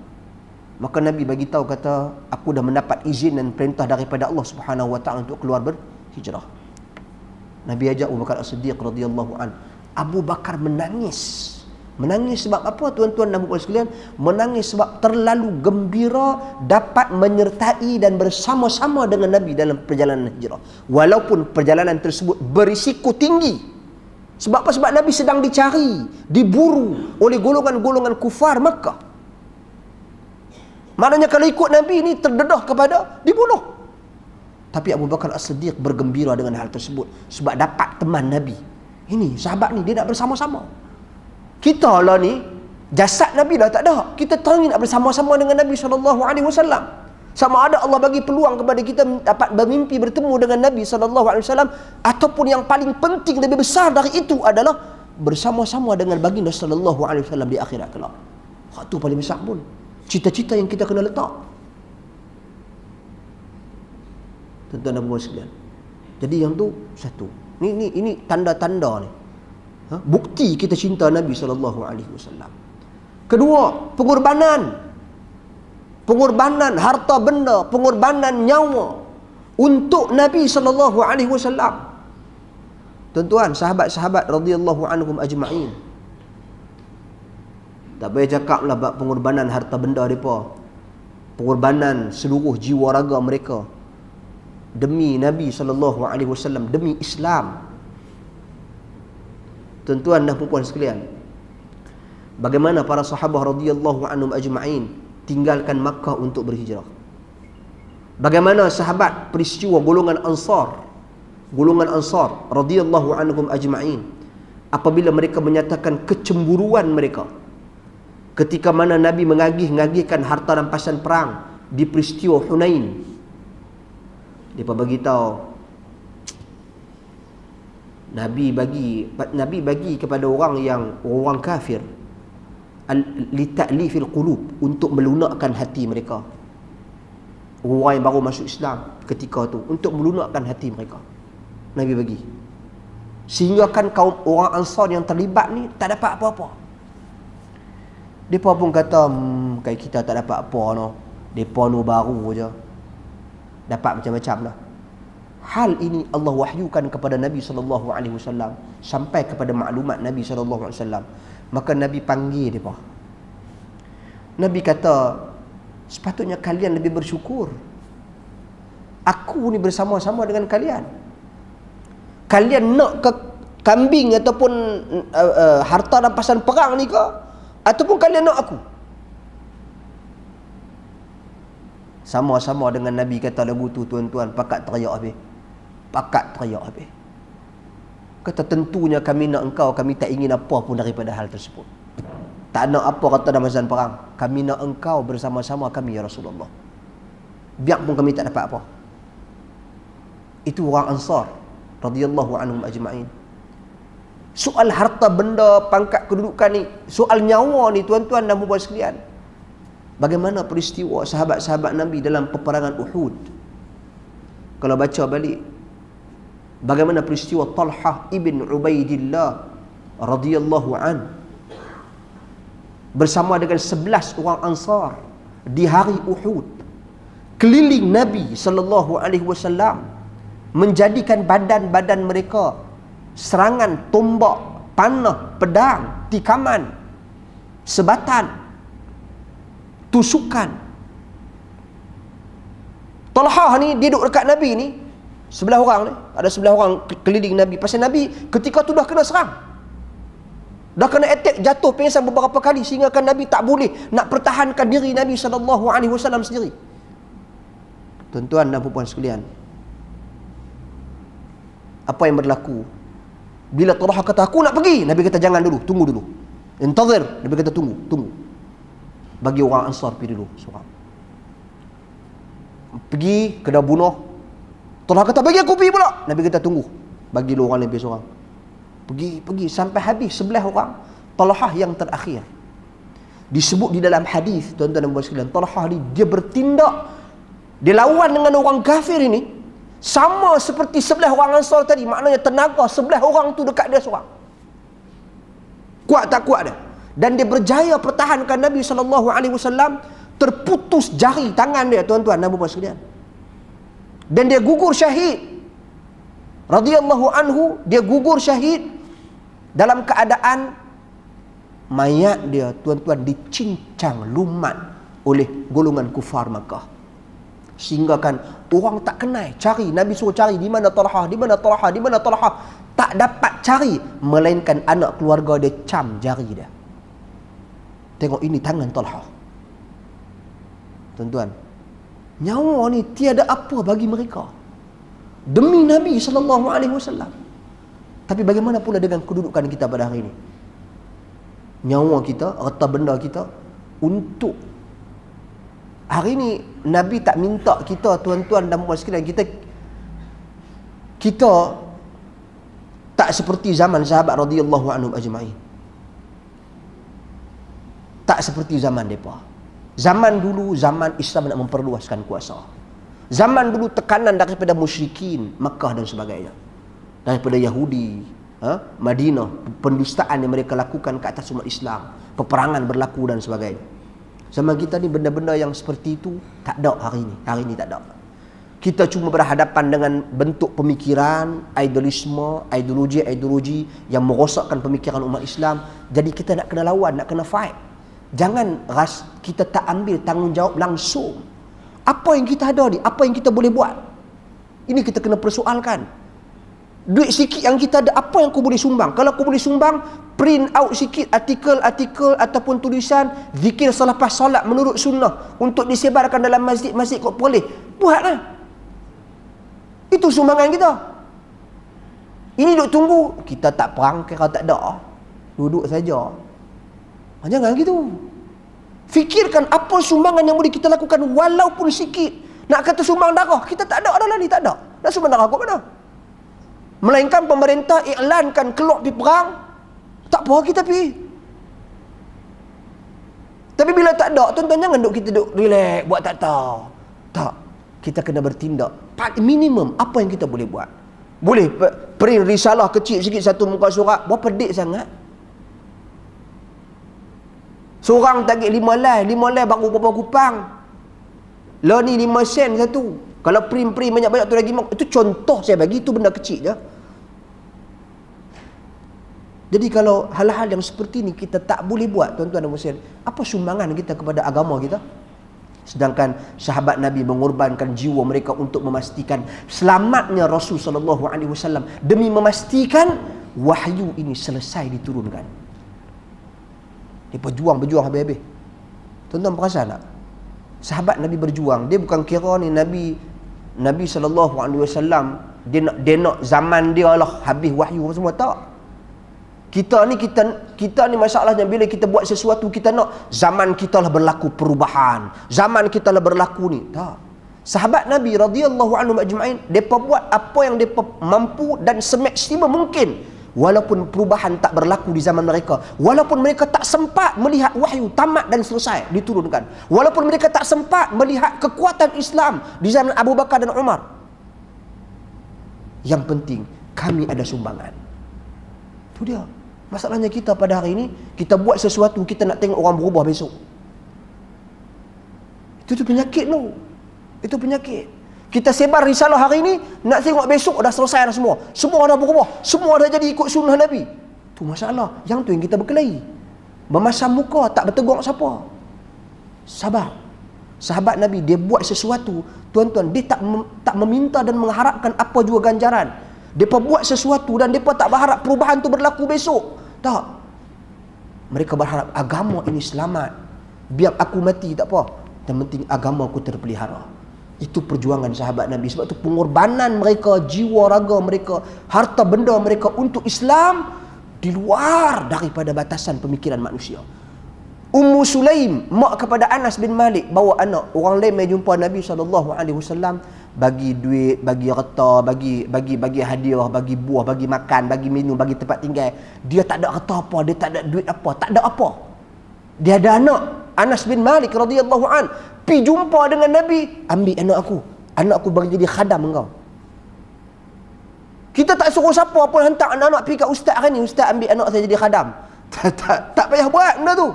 [SPEAKER 1] Maka Nabi bagi tahu, kata, aku dah mendapat izin dan perintah daripada Allah Subhanahu wa taala untuk keluar berhijrah. Nabi ajak Abu Bakar As-Siddiq radhiyallahu an. Abu Bakar menangis. Menangis sebab apa, tuan-tuan dan puan sekalian? Menangis sebab terlalu gembira dapat menyertai dan bersama-sama dengan Nabi dalam perjalanan hijrah. Walaupun perjalanan tersebut berisiko tinggi. Sebab apa? Sebab Nabi sedang dicari, diburu oleh golongan-golongan kufar Makkah. Maknanya kalau ikut Nabi ni terdedah kepada dibunuh. Tapi Abu Bakar As-Siddiq bergembira dengan hal tersebut sebab dapat teman Nabi. Ini sahabat ni, dia nak bersama-sama. Kita lah ni, jasad Nabi dah tak ada. Kita teringin nak bersama-sama dengan Nabi SAW. Sama ada Allah bagi peluang kepada kita dapat bermimpi bertemu dengan Nabi SAW, ataupun yang paling penting, lebih besar dari itu adalah bersama-sama dengan baginda SAW di akhirat kelak. Hak tu paling besar pun. Cita-cita yang kita kena letak. Tuan-tuan dan puan sekalian. Jadi yang tu satu. Ini tanda-tanda ni. Bukti kita cinta Nabi SAW. Kedua, pengorbanan harta benda, pengorbanan nyawa untuk Nabi SAW. Tuan-tuan, sahabat-sahabat radhiyallahu anhum ajma'in, tak payah cakap lah bab pengorbanan harta benda mereka, pengorbanan seluruh jiwa raga mereka demi Nabi SAW, demi Islam. Tuan-tuan dan puan sekalian, bagaimana para sahabat radhiyallahu anhum ajma'in tinggalkan Makkah untuk berhijrah? Bagaimana sahabat peristiwa golongan Ansar radhiyallahu anhum ajma'in, apabila mereka menyatakan kecemburuan mereka ketika mana Nabi mengagih-ngagihkan harta rampasan perang di peristiwa Hunain. Dia bagi tahu, Nabi bagi kepada orang kafir li ta'lifil qulub, untuk melunakkan hati mereka. Orang yang baru masuk Islam ketika tu, untuk melunakkan hati mereka, Nabi bagi. Sehingga kan kaum orang Ansar yang terlibat ni tak dapat apa-apa. Depa pun kata, kayak kita tak dapat apa no. Depa nu baru je dapat macam-macam lah. Hal ini Allah wahyukan kepada Nabi SAW, sampai kepada maklumat Nabi SAW. Maka Nabi panggil mereka. Nabi kata, sepatutnya kalian lebih bersyukur. Aku ni bersama-sama dengan kalian. Kalian nak ke kambing ataupun harta rampasan perang ni ke? Ataupun kalian nak aku? Sama-sama dengan Nabi kata lagu tu, tuan-tuan, pakat teriak habis. Kata, tentunya kami nak engkau, kami tak ingin apa pun daripada hal tersebut. Tak nak apa kata dalam masa perang. Kami nak engkau bersama-sama kami, ya Rasulullah. Biar pun kami tak dapat apa. Itu orang Ansar radhiyallahu anhum ajma'in. Soal harta benda, pangkat kedudukan ni, soal nyawa ni, tuan-tuan dan puan sekalian, bagaimana peristiwa sahabat-sahabat Nabi dalam peperangan Uhud? Kalau baca balik, bagaimana peristiwa Talhah ibn Ubaidillah radhiyallahu an bersama dengan 11 orang Ansar di hari Uhud, keliling Nabi SAW, menjadikan badan-badan mereka serangan tombak, panah, pedang, tikaman, sebatan, tusukan. Talhah ni, dia duduk dekat Nabi ni, Sebelah orang ni, ada sebelah orang keliling Nabi. Pasal Nabi ketika tu dah kena serang. Dah kena attack, jatuh pingsan beberapa kali sehingga kan Nabi tak boleh nak pertahankan diri Nabi SAW sendiri. Tuan-tuan dan puan-puan sekalian, apa yang berlaku bila Talha kata aku nak pergi, Nabi kata jangan dulu, tunggu dulu. Intazir, Nabi kata tunggu. Bagi orang Ansar pergi dulu seorang. Pergi kena bunuh. Talha kata bagi aku pergi pula. Nabi kata tunggu, bagi dulu orang lebih seorang. Pergi sampai habis 11 orang. Talha yang terakhir. Disebut di dalam hadis, tuan-tuan dan puan sekalian, Talha ni dia bertindak, dia lawan dengan orang kafir ini sama seperti 11 orang Ansar tadi. Maknanya tenaga 11 orang tu dekat dia seorang. Kuat tak kuat dia. Dan dia berjaya pertahankan Nabi SAW. Terputus jari tangan dia, tuan-tuan dan puan sekalian. Dan dia gugur syahid. Radhiyallahu anhu, dia gugur syahid dalam keadaan mayat dia, tuan-tuan, dicincang lumat oleh golongan kufar Makkah. Sehingga kan orang tak kenal, cari, Nabi suruh cari di mana Talha, di mana Talha, di mana Talha, tak dapat cari, melainkan anak keluarga dia cam jari dia. Tengok ini tangan Talha. Tuan-tuan, nyawa ni tiada apa bagi mereka demi Nabi SAW. Tapi bagaimana pula dengan kedudukan kita pada hari ini? Nyawa kita, harta benda kita untuk hari ini. Nabi tak minta kita, tuan-tuan dan puan sekalian, kita tak seperti zaman sahabat radhiyallahu anhum ajma'in. Tak seperti zaman mereka. Zaman dulu, zaman Islam nak memperluaskan kuasa. Zaman dulu tekanan daripada musyrikin Makkah dan sebagainya, daripada Yahudi, Madinah, pendustaan yang mereka lakukan ke atas umat Islam, peperangan berlaku dan sebagainya. Zaman kita ni benda-benda yang seperti itu tak ada hari ini. Hari ini tak ada. Kita cuma berhadapan dengan bentuk pemikiran, ideologi yang merosakkan pemikiran umat Islam. Jadi kita nak kena lawan, nak kena fight. Jangan kita tak ambil tanggungjawab langsung. Apa yang kita ada ni, apa yang kita boleh buat, ini kita kena persoalkan. Duit sikit yang kita ada, apa yang kau boleh sumbang? Kalau kau boleh sumbang, print out sikit artikel ataupun tulisan zikir selepas solat menurut sunnah untuk disebarkan dalam masjid-masjid, kau boleh buatlah. Itu sumbangan kita. Ini duk tunggu, kita tak perang kira tak ada, duduk saja. Jangan gitu. Fikirkan apa sumbangan yang boleh kita lakukan walaupun sikit. Nak kata sumbang darah, kita tak ada dah ni, tak ada. Nak sumbang darah kat mana? Melainkan pemerintah iklankan keluar pergi perang, tak apa kita pergi. Tapi bila tak ada, tuan-tuan jangan kita duduk relax, buat tak tahu. Tak, kita kena bertindak. Minimum apa yang kita boleh buat. Boleh print risalah kecil sikit, satu muka surat, berapa dik sangat? Seorang target 5 lai baru berapa kupang. Lah ni 5 sen satu. Kalau print banyak-banyak tu lagi. Itu contoh saya bagi, itu benda kecil je. Jadi kalau hal-hal yang seperti ni kita tak boleh buat, tuan-tuan dan puan-puan, apa sumbangan kita kepada agama kita? Sedangkan sahabat Nabi mengorbankan jiwa mereka untuk memastikan selamatnya Rasul SAW, demi memastikan wahyu ini selesai diturunkan. Dia berjuang habis-habis. Tuan-tuan perasan tak? Sahabat Nabi berjuang. Dia bukan kira ni Nabi SAW dia nak zaman dia lah habis wahyu semua, tak. Kita ni masalahnya bila kita buat sesuatu, kita nak zaman kita lah berlaku perubahan, zaman kita lah berlaku ni, tak. Sahabat Nabi radhiyallahu anhum ajma'in, depa buat apa yang depa mampu dan semaksimum mungkin. Walaupun perubahan tak berlaku di zaman mereka, walaupun mereka tak sempat melihat wahyu tamat dan selesai diturunkan, walaupun mereka tak sempat melihat kekuatan Islam di zaman Abu Bakar dan Umar, yang penting kami ada sumbangan. Itu dia. Masalahnya kita pada hari ini, kita buat sesuatu, kita nak tengok orang berubah besok. Itu penyakit tu. Itu penyakit. Kita sebar risalah hari ini, nak tengok besok dah selesai dah semua. Semua dah berubah. Semua dah jadi ikut sunnah Nabi. Tu masalah. Yang tu yang kita berkelahi. Memasam muka, tak bertegur siapa. Sabar. Sahabat Nabi, dia buat sesuatu, tuan-tuan, dia tak meminta dan mengharapkan apa juga ganjaran. Mereka buat sesuatu dan mereka tak berharap perubahan tu berlaku besok. Tak. Mereka berharap agama ini selamat. Biar aku mati tak apa. Yang penting agama aku terpelihara. Itu perjuangan sahabat Nabi. Sebab tu pengorbanan mereka, jiwa raga mereka, harta benda mereka untuk Islam di luar daripada batasan pemikiran manusia. Ummu Sulaim, mak kepada Anas bin Malik, bawa anak. Orang lain mai jumpa Nabi SAW, bagi duit, bagi harta, bagi hadiah, bagi buah, bagi makan, bagi minum, bagi tempat tinggal. Dia tak ada harta apa, dia tak ada duit apa, tak ada apa. Dia ada anak, Anas bin Malik radhiyallahu an, pi jumpa dengan Nabi, ambil anak aku bagi jadi khadam engkau. Kita tak suruh siapa pun hantar anak-anak pergi kat ustaz hari ni, ustaz ambil anak saya jadi khadam. Tak payah buat benda tu.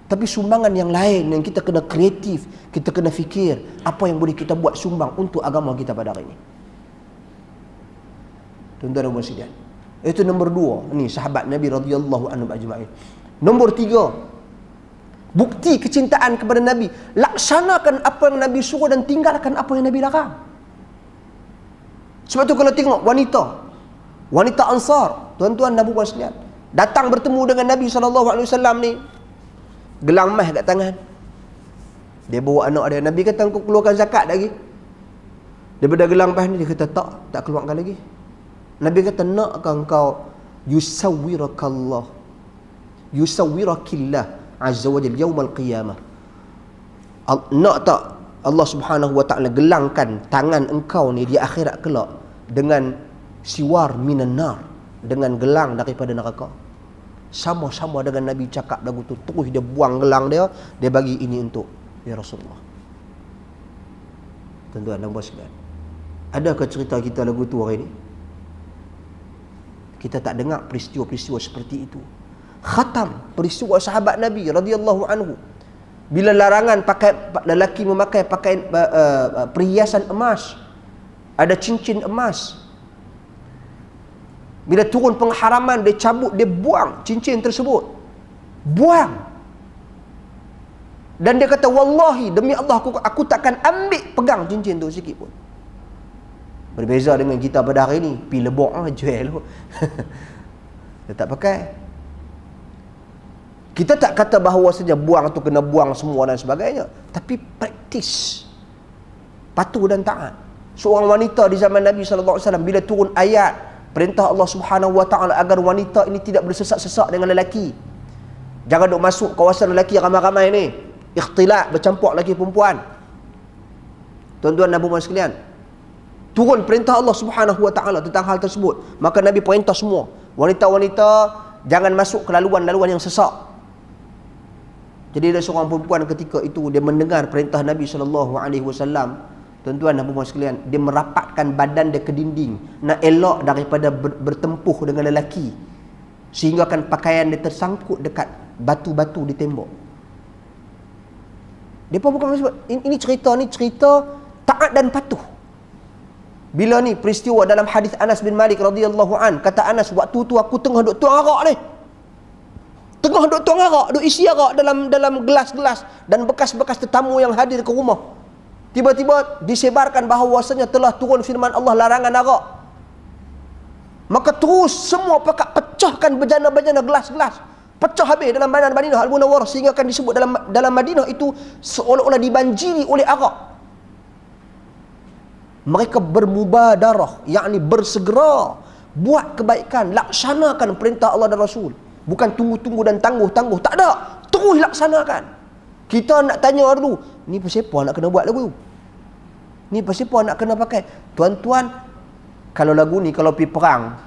[SPEAKER 1] Tapi sumbangan yang lain yang kita kena kreatif, kita kena fikir apa yang boleh kita buat sumbang untuk agama kita pada hari ini. Tuan-tuan dan puan-puan, itu nombor 2. Ni sahabat Nabi radhiyallahu anhu ajma'in. Nombor 3, bukti kecintaan kepada Nabi, laksanakan apa yang Nabi suruh dan tinggalkan apa yang Nabi larang. Sebab tu kalau tengok wanita Ansar, tuan-tuan dan puan-puan sekalian, datang bertemu dengan Nabi SAW ni, gelang emas kat tangan. Dia bawa anak dia. Nabi kata, engkau keluarkan zakat lagi? Daripada gelang emas ni, dia kata, tak keluarkan lagi. Nabi kata, nakkah engkau yusawwirakallah, yusawwirakillah azza wa jalla yaumal qiyamah? Nak tak Allah Subhanahu wa taala gelangkan tangan engkau ni di akhirat kelak dengan siwar minan nar, dengan gelang daripada neraka? Sama-sama dengan Nabi cakap lagu tu, terus dia buang gelang dia bagi ini untuk ya Rasulullah. Tuan-tuan dan puan sekalian, adakah cerita kita lagu tu hari ni? Kita tak dengar peristiwa-peristiwa seperti itu. Khatam peristiwa sahabat Nabi radhiyallahu anhu, bila larangan lelaki memakai pakaian perhiasan emas, ada cincin emas. Bila turun pengharaman, dia cabut, dia buang cincin tersebut. Buang. Dan dia kata, wallahi, demi Allah, aku takkan ambil pegang cincin tu sikit pun. Berbeza dengan kita pada hari ni, pi lebok jual tu. Dia tak pakai. Kita tak kata bahawa saja buang tu kena buang semua dan sebagainya, tapi praktis patuh dan taat. Seorang wanita di zaman Nabi SAW, bila turun ayat perintah Allah Subhanahu wa taala agar wanita ini tidak bersesak-sesak dengan lelaki, jangan duk masuk kawasan lelaki ramai-ramai ni, ikhtilat, bercampur lelaki perempuan. Tuan-tuan dan puan-puan sekalian, turun perintah Allah Subhanahu wa taala tentang hal tersebut, maka Nabi perintah semua wanita-wanita jangan masuk ke laluan-laluan yang sesak. Jadi ada seorang perempuan ketika itu, dia mendengar perintah Nabi SAW. Tuan-tuan dan puan-puan sekalian, dia merapatkan badan dia ke dinding, nak elak daripada bertempuh dengan lelaki, sehingga kan pakaian dia tersangkut dekat batu-batu di tembok. Dia pun bukan sebab ini cerita taat dan patuh. Bila ni peristiwa dalam hadis Anas bin Malik radhiyallahu an, kata Anas, waktu tu aku tengah duk tuang arak ni. Tengah duk tuang arak, duk isi arak dalam gelas-gelas dan bekas-bekas tetamu yang hadir ke rumah. Tiba-tiba disebarkan bahawasanya telah turun firman Allah larangan arak. Maka terus semua pecahkan bejana-bejana gelas-gelas. Pecah habis dalam bandar Madinah Al-Munawwarah, sehingga akan disebut dalam Madinah itu seolah-olah dibanjiri oleh arak. Mereka bermubadarah, yakni bersegera buat kebaikan, laksanakan perintah Allah dan Rasul. Bukan tunggu-tunggu dan tangguh-tangguh, tak ada, terus laksanakan. Kita nak tanya dulu, ni pasal apa nak kena buat lagu tu? Ni pasal apa nak kena pakai? Tuan-tuan, kalau lagu ni, kalau pergi perang,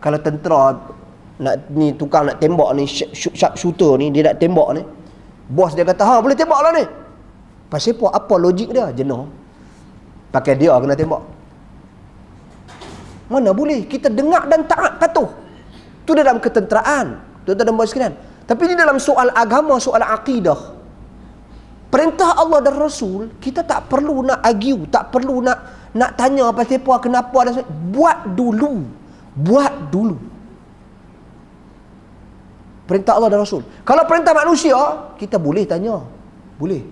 [SPEAKER 1] kalau tentera nak ni, tukang nak tembak ni, shooter ni, dia nak tembak ni, bos dia kata, ha boleh tembak lah ni. Pasal apa? Apa logik dia? Jenuh. Pakai dia kena tembak. Mana boleh? Kita dengar dan taat patuh. Itu dalam ketenteraan, tuan-tuan dan puan sekalian. Tapi ini dalam soal agama, soal akidah, perintah Allah dan Rasul, kita tak perlu nak argue, tak perlu nak tanya pasal apa, kenapa dan sebagainya. Buat dulu perintah Allah dan Rasul. Kalau perintah manusia, kita boleh tanya, boleh.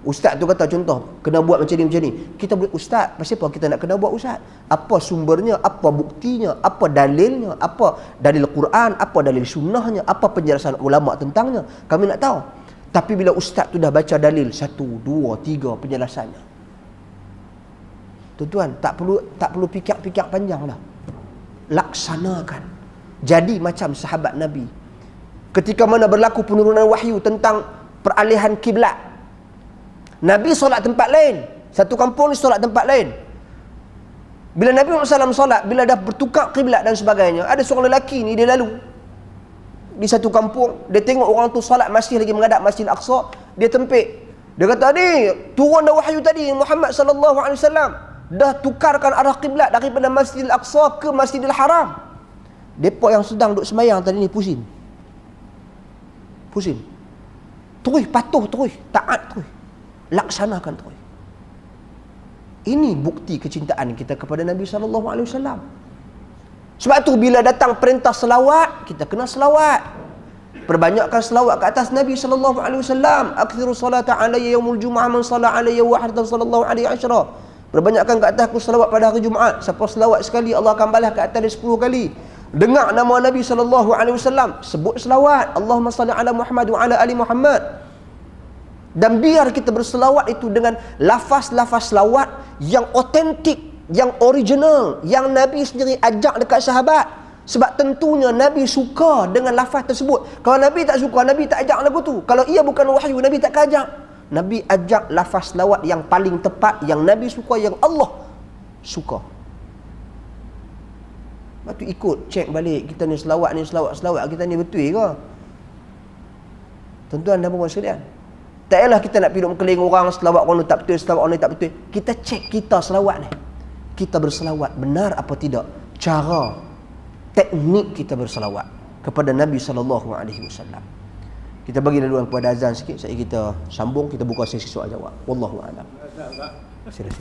[SPEAKER 1] Ustaz tu kata contoh, kena buat macam ni. Kita boleh, ustaz, pasal apa kita nak kena buat ustaz? Apa sumbernya, apa buktinya, apa dalilnya, apa dalil Quran, apa dalil sunnahnya, apa penjelasan ulama tentangnya. Kami nak tahu. Tapi bila ustaz tu dah baca dalil 1, 2, 3 penjelasannya. Tuan-tuan, tak perlu fikir-fikir panjang dah. Laksanakan. Jadi macam sahabat Nabi. Ketika mana berlaku penurunan wahyu tentang peralihan kiblat, Nabi solat tempat lain, satu kampung ni solat tempat lain. Bila Nabi SAW solat, bila dah bertukar kiblat dan sebagainya, ada seorang lelaki ni, dia lalu di satu kampung, dia tengok orang tu solat masih lagi menghadap Masjid Al-Aqsa, dia tempik. Dia kata, ni turun dah wahyu tadi, Muhammad SAW dah tukarkan arah kiblat daripada Masjid Al-Aqsa ke Masjidil Haram. Depa yang sedang duduk semayang tadi ni pusing. Terus patuh, terus taat, terus laksanakan terus. Ini bukti kecintaan kita kepada Nabi SAW. Sebab tu bila datang perintah selawat, kita kena selawat. Perbanyakkan selawat ke atas Nabi SAW. Akthiru salata alayya yaumul jum'ah man salla alayya wahidatan sallallahu alaihi asyara. Perbanyakkan ke atasku selawat pada hari Jumaat. Siapa selawat sekali, Allah akan balas ke atas dia 10 kali. Dengar nama Nabi SAW, sebut selawat, Allahumma salli ala Muhammad wa ala ali Muhammad. Dan biar kita berselawat itu dengan lafaz-lafaz selawat yang otentik, yang original, yang Nabi sendiri ajak dekat sahabat. Sebab tentunya Nabi suka dengan lafaz tersebut. Kalau Nabi tak suka, Nabi tak ajak lagu tu. Kalau ia bukan wahyu, Nabi tak ajak. Nabi ajak lafaz selawat yang paling tepat, yang Nabi suka, yang Allah suka. Lepas tu ikut, cek balik, kita ni selawat kita ni betul ke? Tuan-tuan dan puan sekalian, tak payahlah kita nak pergi mengkeliling orang, selawat orang ni tak betul, selawat orang ni tak betul. Kita cek kita selawat ni, kita berselawat benar apa tidak, cara, teknik kita berselawat kepada Nabi SAW. Kita bagi laluan kepada azan sikit, saya kita sambung, kita buka sesi soal jawab. Wallahu a'lam. Sila.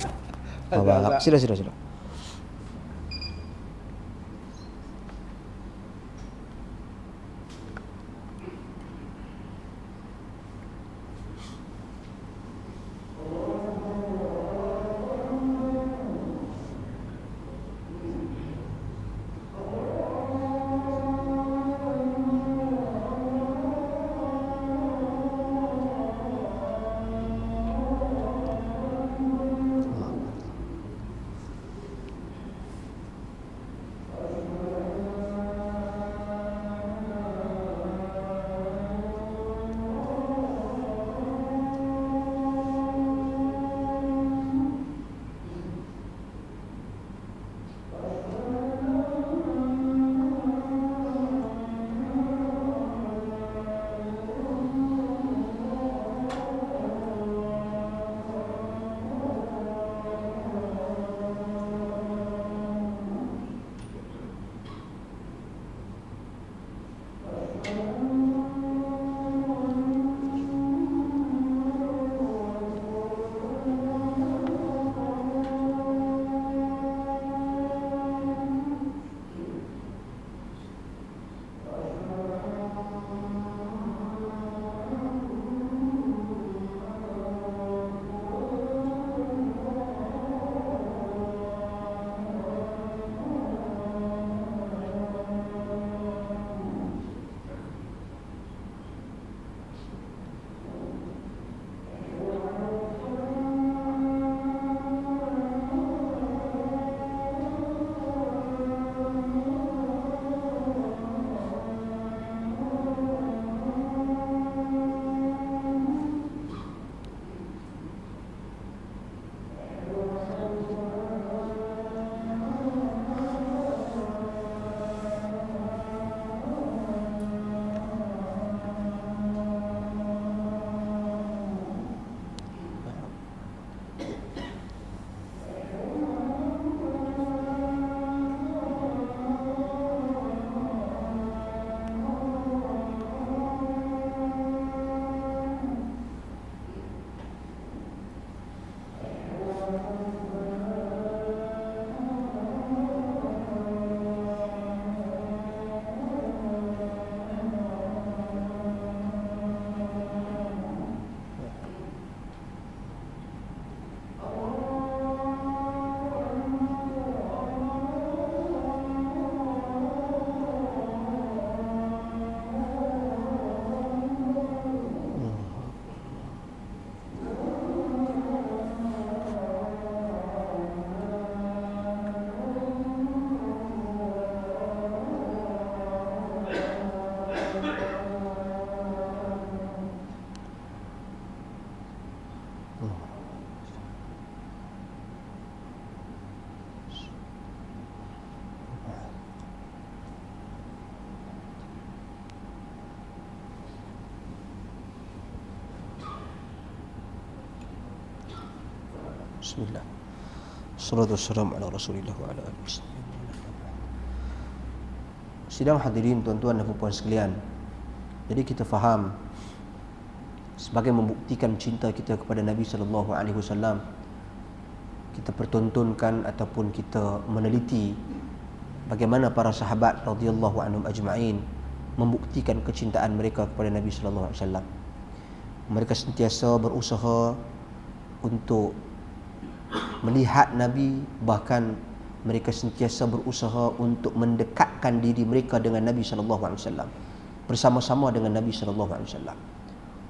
[SPEAKER 1] Bismillah. Salatu wassalamu ala Rasulillah wa ala alihi. Sidang hadirin tuan-tuan dan puan sekalian. Jadi kita faham sebagai membuktikan cinta kita kepada Nabi sallallahu alaihi wasallam, kita pertontonkan ataupun kita meneliti bagaimana para sahabat radhiyallahu anhum ajma'in membuktikan kecintaan mereka kepada Nabi sallallahu alaihi wasallam. Mereka sentiasa berusaha untuk melihat Nabi, bahkan mereka sentiasa berusaha untuk mendekatkan diri mereka dengan Nabi sallallahu alaihi wasallam, bersama-sama dengan Nabi sallallahu alaihi wasallam.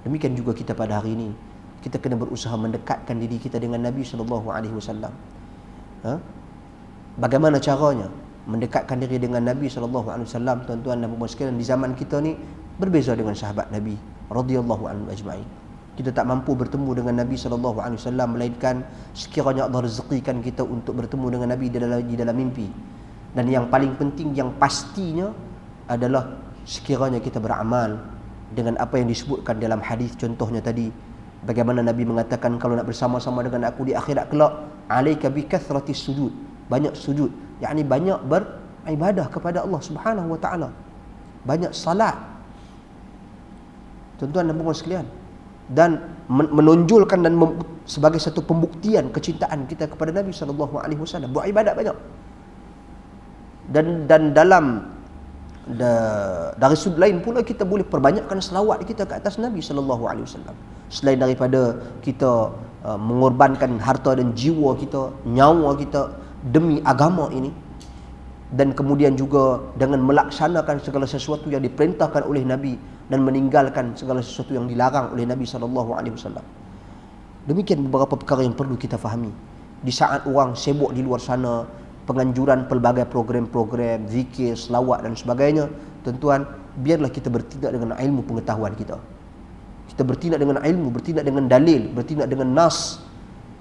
[SPEAKER 1] Demikian juga kita pada hari ini, kita kena berusaha mendekatkan diri kita dengan Nabi sallallahu alaihi wasallam. Bagaimana caranya mendekatkan diri dengan Nabi sallallahu alaihi wasallam? Tuan-tuan dan puan sekalian, di zaman kita ni berbeza dengan sahabat Nabi radhiyallahu anhum ajma'in. Kita tak mampu bertemu dengan Nabi sallallahu alaihi wasallam melainkan sekiranya Allah rezekikan kita untuk bertemu dengan Nabi di dalam mimpi. Dan yang paling penting, yang pastinya adalah sekiranya kita beramal dengan apa yang disebutkan dalam hadis contohnya tadi, bagaimana Nabi mengatakan, kalau nak bersama-sama dengan aku di akhirat kelak, alaika bi kathratis sujud, banyak sujud, yakni banyak beribadah kepada Allah Subhanahu wa taala, banyak salat. Tuan-tuan dan puan sekalian, dan menonjolkan dan sebagai satu pembuktian kecintaan kita kepada Nabi sallallahu alaihi wasallam, beribadat banyak. Dan dalam dari sudut lain pula, kita boleh perbanyakkan selawat kita ke atas Nabi sallallahu alaihi wasallam. Selain daripada kita mengorbankan harta dan jiwa kita, nyawa kita demi agama ini, dan kemudian juga dengan melaksanakan segala sesuatu yang diperintahkan oleh Nabi dan meninggalkan segala sesuatu yang dilarang oleh Nabi sallallahu alaihi wasallam. Demikian beberapa perkara yang perlu kita fahami. Di saat orang sibuk di luar sana, penganjuran pelbagai program-program zikir, selawat dan sebagainya, tuan-tuan, biarlah kita bertindak dengan ilmu pengetahuan kita. Kita bertindak dengan ilmu, bertindak dengan dalil, bertindak dengan nas,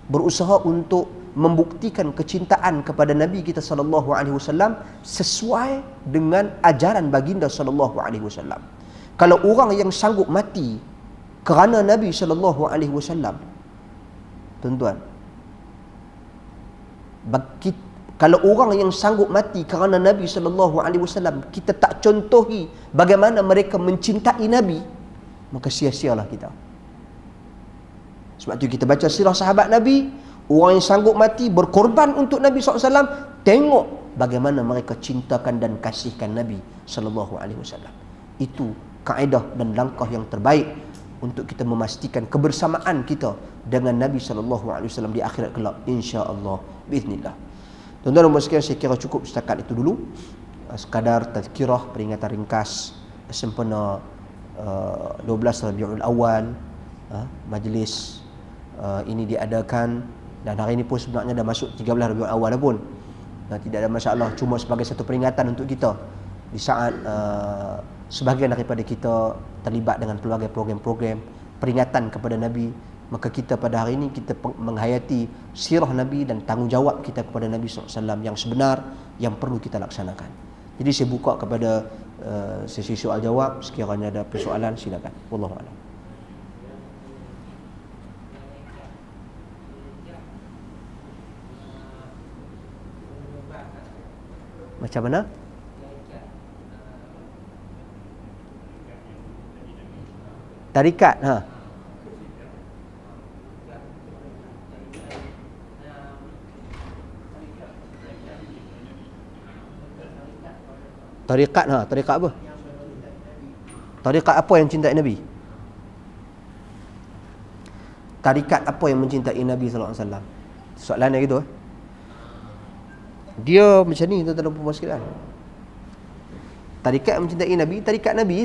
[SPEAKER 1] berusaha untuk membuktikan kecintaan kepada Nabi kita sallallahu alaihi wasallam sesuai dengan ajaran baginda sallallahu alaihi wasallam. Kalau orang yang sanggup mati kerana Nabi sallallahu alaihi wasallam, tuan-tuan, kalau orang yang sanggup mati kerana Nabi sallallahu alaihi wasallam, kita tak contohi bagaimana mereka mencintai Nabi, maka sia-sialah kita. Sebab tu kita baca sirah sahabat Nabi, orang yang sanggup mati berkorban untuk Nabi SAW, tengok bagaimana mereka cintakan dan kasihkan Nabi sallallahu alaihi wasallam. Itu kaedah dan langkah yang terbaik untuk kita memastikan kebersamaan kita dengan Nabi sallallahu alaihi wasallam di akhirat kelak, insya-Allah, biiznillah. Tuan-tuan dan puan sekalian, saya kira cukup setakat itu dulu, sekadar tazkirah, peringatan ringkas sempena 12 Rabiul Awal. Majlis ini diadakan, dan hari ini pun sebenarnya dah masuk 13 Rabiul Awal dah pun, tidak ada masalah. Cuma sebagai satu peringatan untuk kita di saat sebahagian daripada kita terlibat dengan pelbagai program-program peringatan kepada Nabi, maka kita pada hari ini kita menghayati sirah Nabi dan tanggungjawab kita kepada Nabi SAW yang sebenar, yang perlu kita laksanakan. Jadi saya buka kepada sesi soal jawab. Sekiranya ada persoalan, silakan. Wallahu a'lam. Macam mana? Tarikat, Tarikat, tarikat apa? Tarikat apa yang cintai Nabi? Tarikat apa yang mencintai Nabi sallallahu alaihi wasallam? Soalannya gitu. Dia macam ni, tuan-tuan dan puan sekalian. Tarikat yang mencintai Nabi, tarikat Nabi.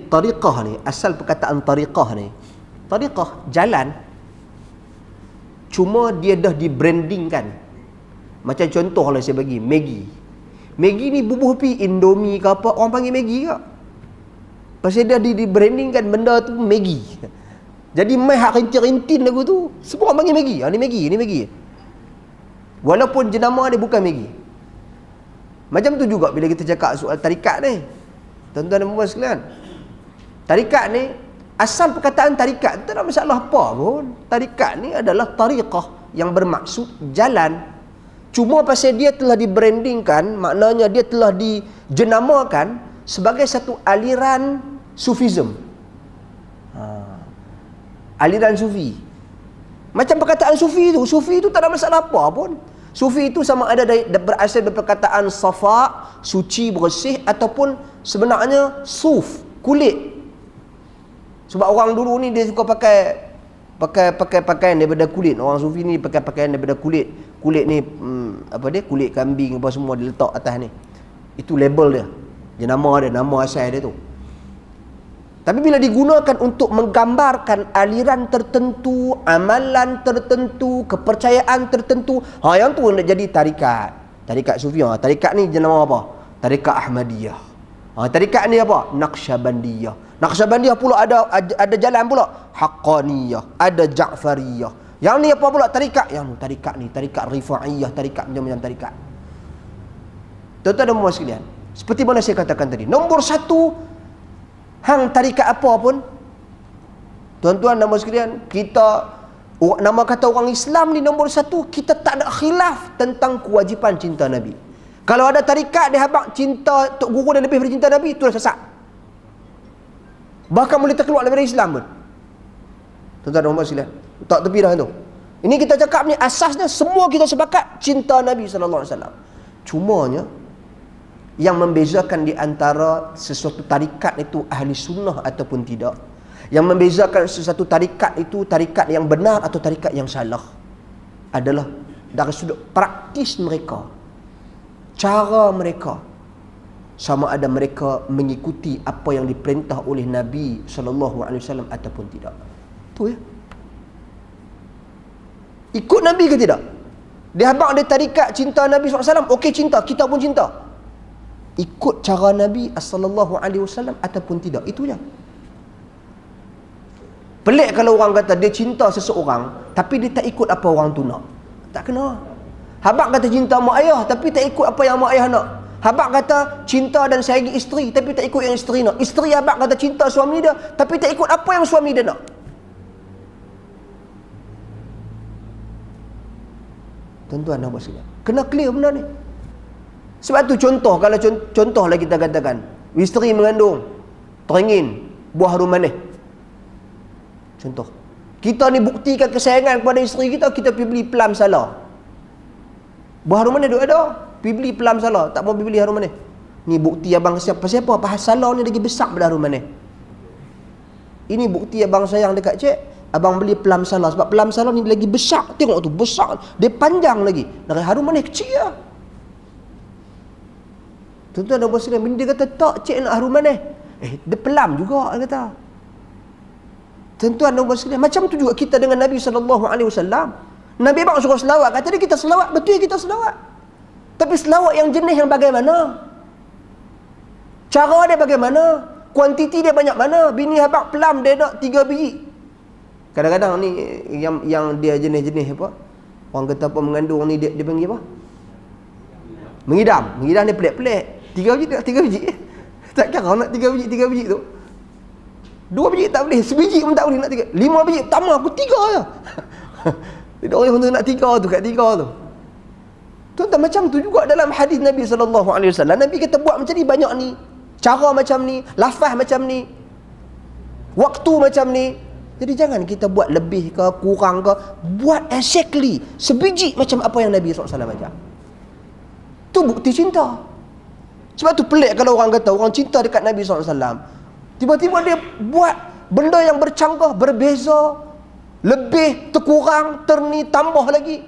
[SPEAKER 1] Tariqah ni, asal perkataan tariqah ni, tariqah jalan, cuma dia dah di-brandingkan. Macam contoh lah saya bagi, Maggi. Maggi ni bubuh pi Indomie ke apa, orang panggil Maggi ke? Pasal dia di-brandingkan benda tu Maggi. Jadi mai hak rintin-rintin lagu tu, semua orang panggil Maggi. Ni Maggi, ni Maggi. Walaupun jenama dia bukan Maggi. Macam tu juga bila kita cakap soal tarikat ni, tuan-tuan dan puan sekalian. Tarikat ni Asal perkataan tarikat tak ada masalah apa pun. Tarikat ni adalah tariqah yang bermaksud jalan. Cuma pasal dia telah dibrandingkan, maknanya dia telah dijenamakan sebagai satu aliran sufism. Aliran sufi. Macam perkataan sufi itu tak ada masalah apa pun. Sufi itu sama ada berasal dari perkataan safa, suci, bersih, ataupun sebenarnya suf, kulit. Sebab orang dulu ni dia suka pakai pakaian daripada kulit. Orang sufi ni pakai pakaian daripada kulit. Kulit ni kulit kambing apa semua dia letak atas ni. Itu label dia. Nama asal dia tu. Tapi bila digunakan untuk menggambarkan aliran tertentu, amalan tertentu, kepercayaan tertentu, yang tu nak jadi tarikat. Tarikat sufi. Tarikat ni jenama apa? Tarikat Ahmadiyah. Tarikat ni apa? Naqsyabandiyah. Naqsyabandiyah pula ada jalan pula. Haqqaniyah, ada Ja'fariyah. Yang ni apa pula tarikat? Yang tarikat ni, tarikat Rifa'iyah, tarikat macam-macam tarikat. Tuan-tuan dan puan sekalian, seperti mana saya katakan tadi, nombor satu, hang tarikat apa pun, tuan-tuan dan puan sekalian, kita nama kata orang Islam ni nombor satu, kita tak ada khilaf tentang kewajipan cinta Nabi. Kalau ada tarikat dia habaq cinta Tok Guru dia lebih daripada cinta Nabi, itulah sesat. Bahkan boleh terkeluar daripada Islam pun. Tuan-tuan dan puan sekalian, tak tepi dah tu. Ini kita cakap ni asasnya semua kita sepakat cinta Nabi sallallahu alaihi wasallam. Cumanya yang membezakan di antara sesuatu tarikat itu ahli sunnah ataupun tidak, yang membezakan sesuatu tarikat itu tarikat yang benar atau tarikat yang salah, adalah dari sudut praktis mereka, cara mereka, sama ada mereka mengikuti apa yang diperintah oleh Nabi SAW ataupun tidak. Tu ya. Ikut Nabi ke tidak? Dia habaq dia tarikat cinta Nabi SAW, okey cinta, kita pun cinta. Ikut cara Nabi SAW ataupun tidak, itu je. Pelik kalau orang kata dia cinta seseorang tapi dia tak ikut apa orang tu nak. Tak kena. Habaq kata cinta mak ayah tapi tak ikut apa yang mak ayah nak. Habaq kata cinta dan sayangi isteri tapi tak ikut yang isteri nak. Isteri habaq kata cinta suami dia tapi tak ikut apa yang suami dia nak. Tuan-tuan dan puan-puan, kena clear benda ni. Sebab tu contoh, kalau contohlah kita katakan isteri mengandung, teringin buah harum manis. Contoh. Kita ni buktikan kesayangan kepada isteri kita, kita pergi beli plum salah. Buah harum manis duk ada, pergi beli plum salah, tak mau pergi beli harum manis. Ni bukti abang siapa? Pasal salah ni lagi besar daripada harum manis. Ini bukti abang sayang dekat cik, abang beli plum salah. Sebab plum salah ni lagi besar. Tengok tu, besar. Dia panjang lagi. Dari harum manis kecil lah. Tuan-tuan dan puan-puan, bila dia kata tak cik nak harum manis, dia plum juga dia kata. Tuan-tuan dan puan-puan, macam tu juga kita dengan Nabi SAW. Nabi abang suruh selawat, kata dia kita selawat, betul kita selawat. Tapi selawat yang jenis yang bagaimana? Cara dia bagaimana? Kuantiti dia banyak mana? Bini abang plum dia nak 3 biji. Kadang-kadang ni yang dia jenis-jenis apa? Orang kata apa mengandung ni dia panggil apa? Mengidam. Mengidam ni pelik-pelik. 3 biji tak 3 biji. Tak kira nak 3 biji tu. 2 biji tak boleh, sebiji pun tak boleh nak 3. 5 biji tak mau, aku 3 je. Tidak orang tu nak 3 tu kat 3 tu. Tuan-tuan, macam tu juga dalam hadis Nabi SAW. Nabi kata buat macam ni, banyak ni. Cara macam ni, lafaz macam ni. Waktu macam ni. Jadi jangan kita buat lebih ke, kurang ke. Buat exactly, sebiji macam apa yang Nabi SAW ajar. Tu bukti cinta. Sebab tu pelik kalau orang kata orang cinta dekat Nabi SAW, tiba-tiba dia buat benda yang bercanggah, berbeza, lebih, terkurang, terni, tambah lagi.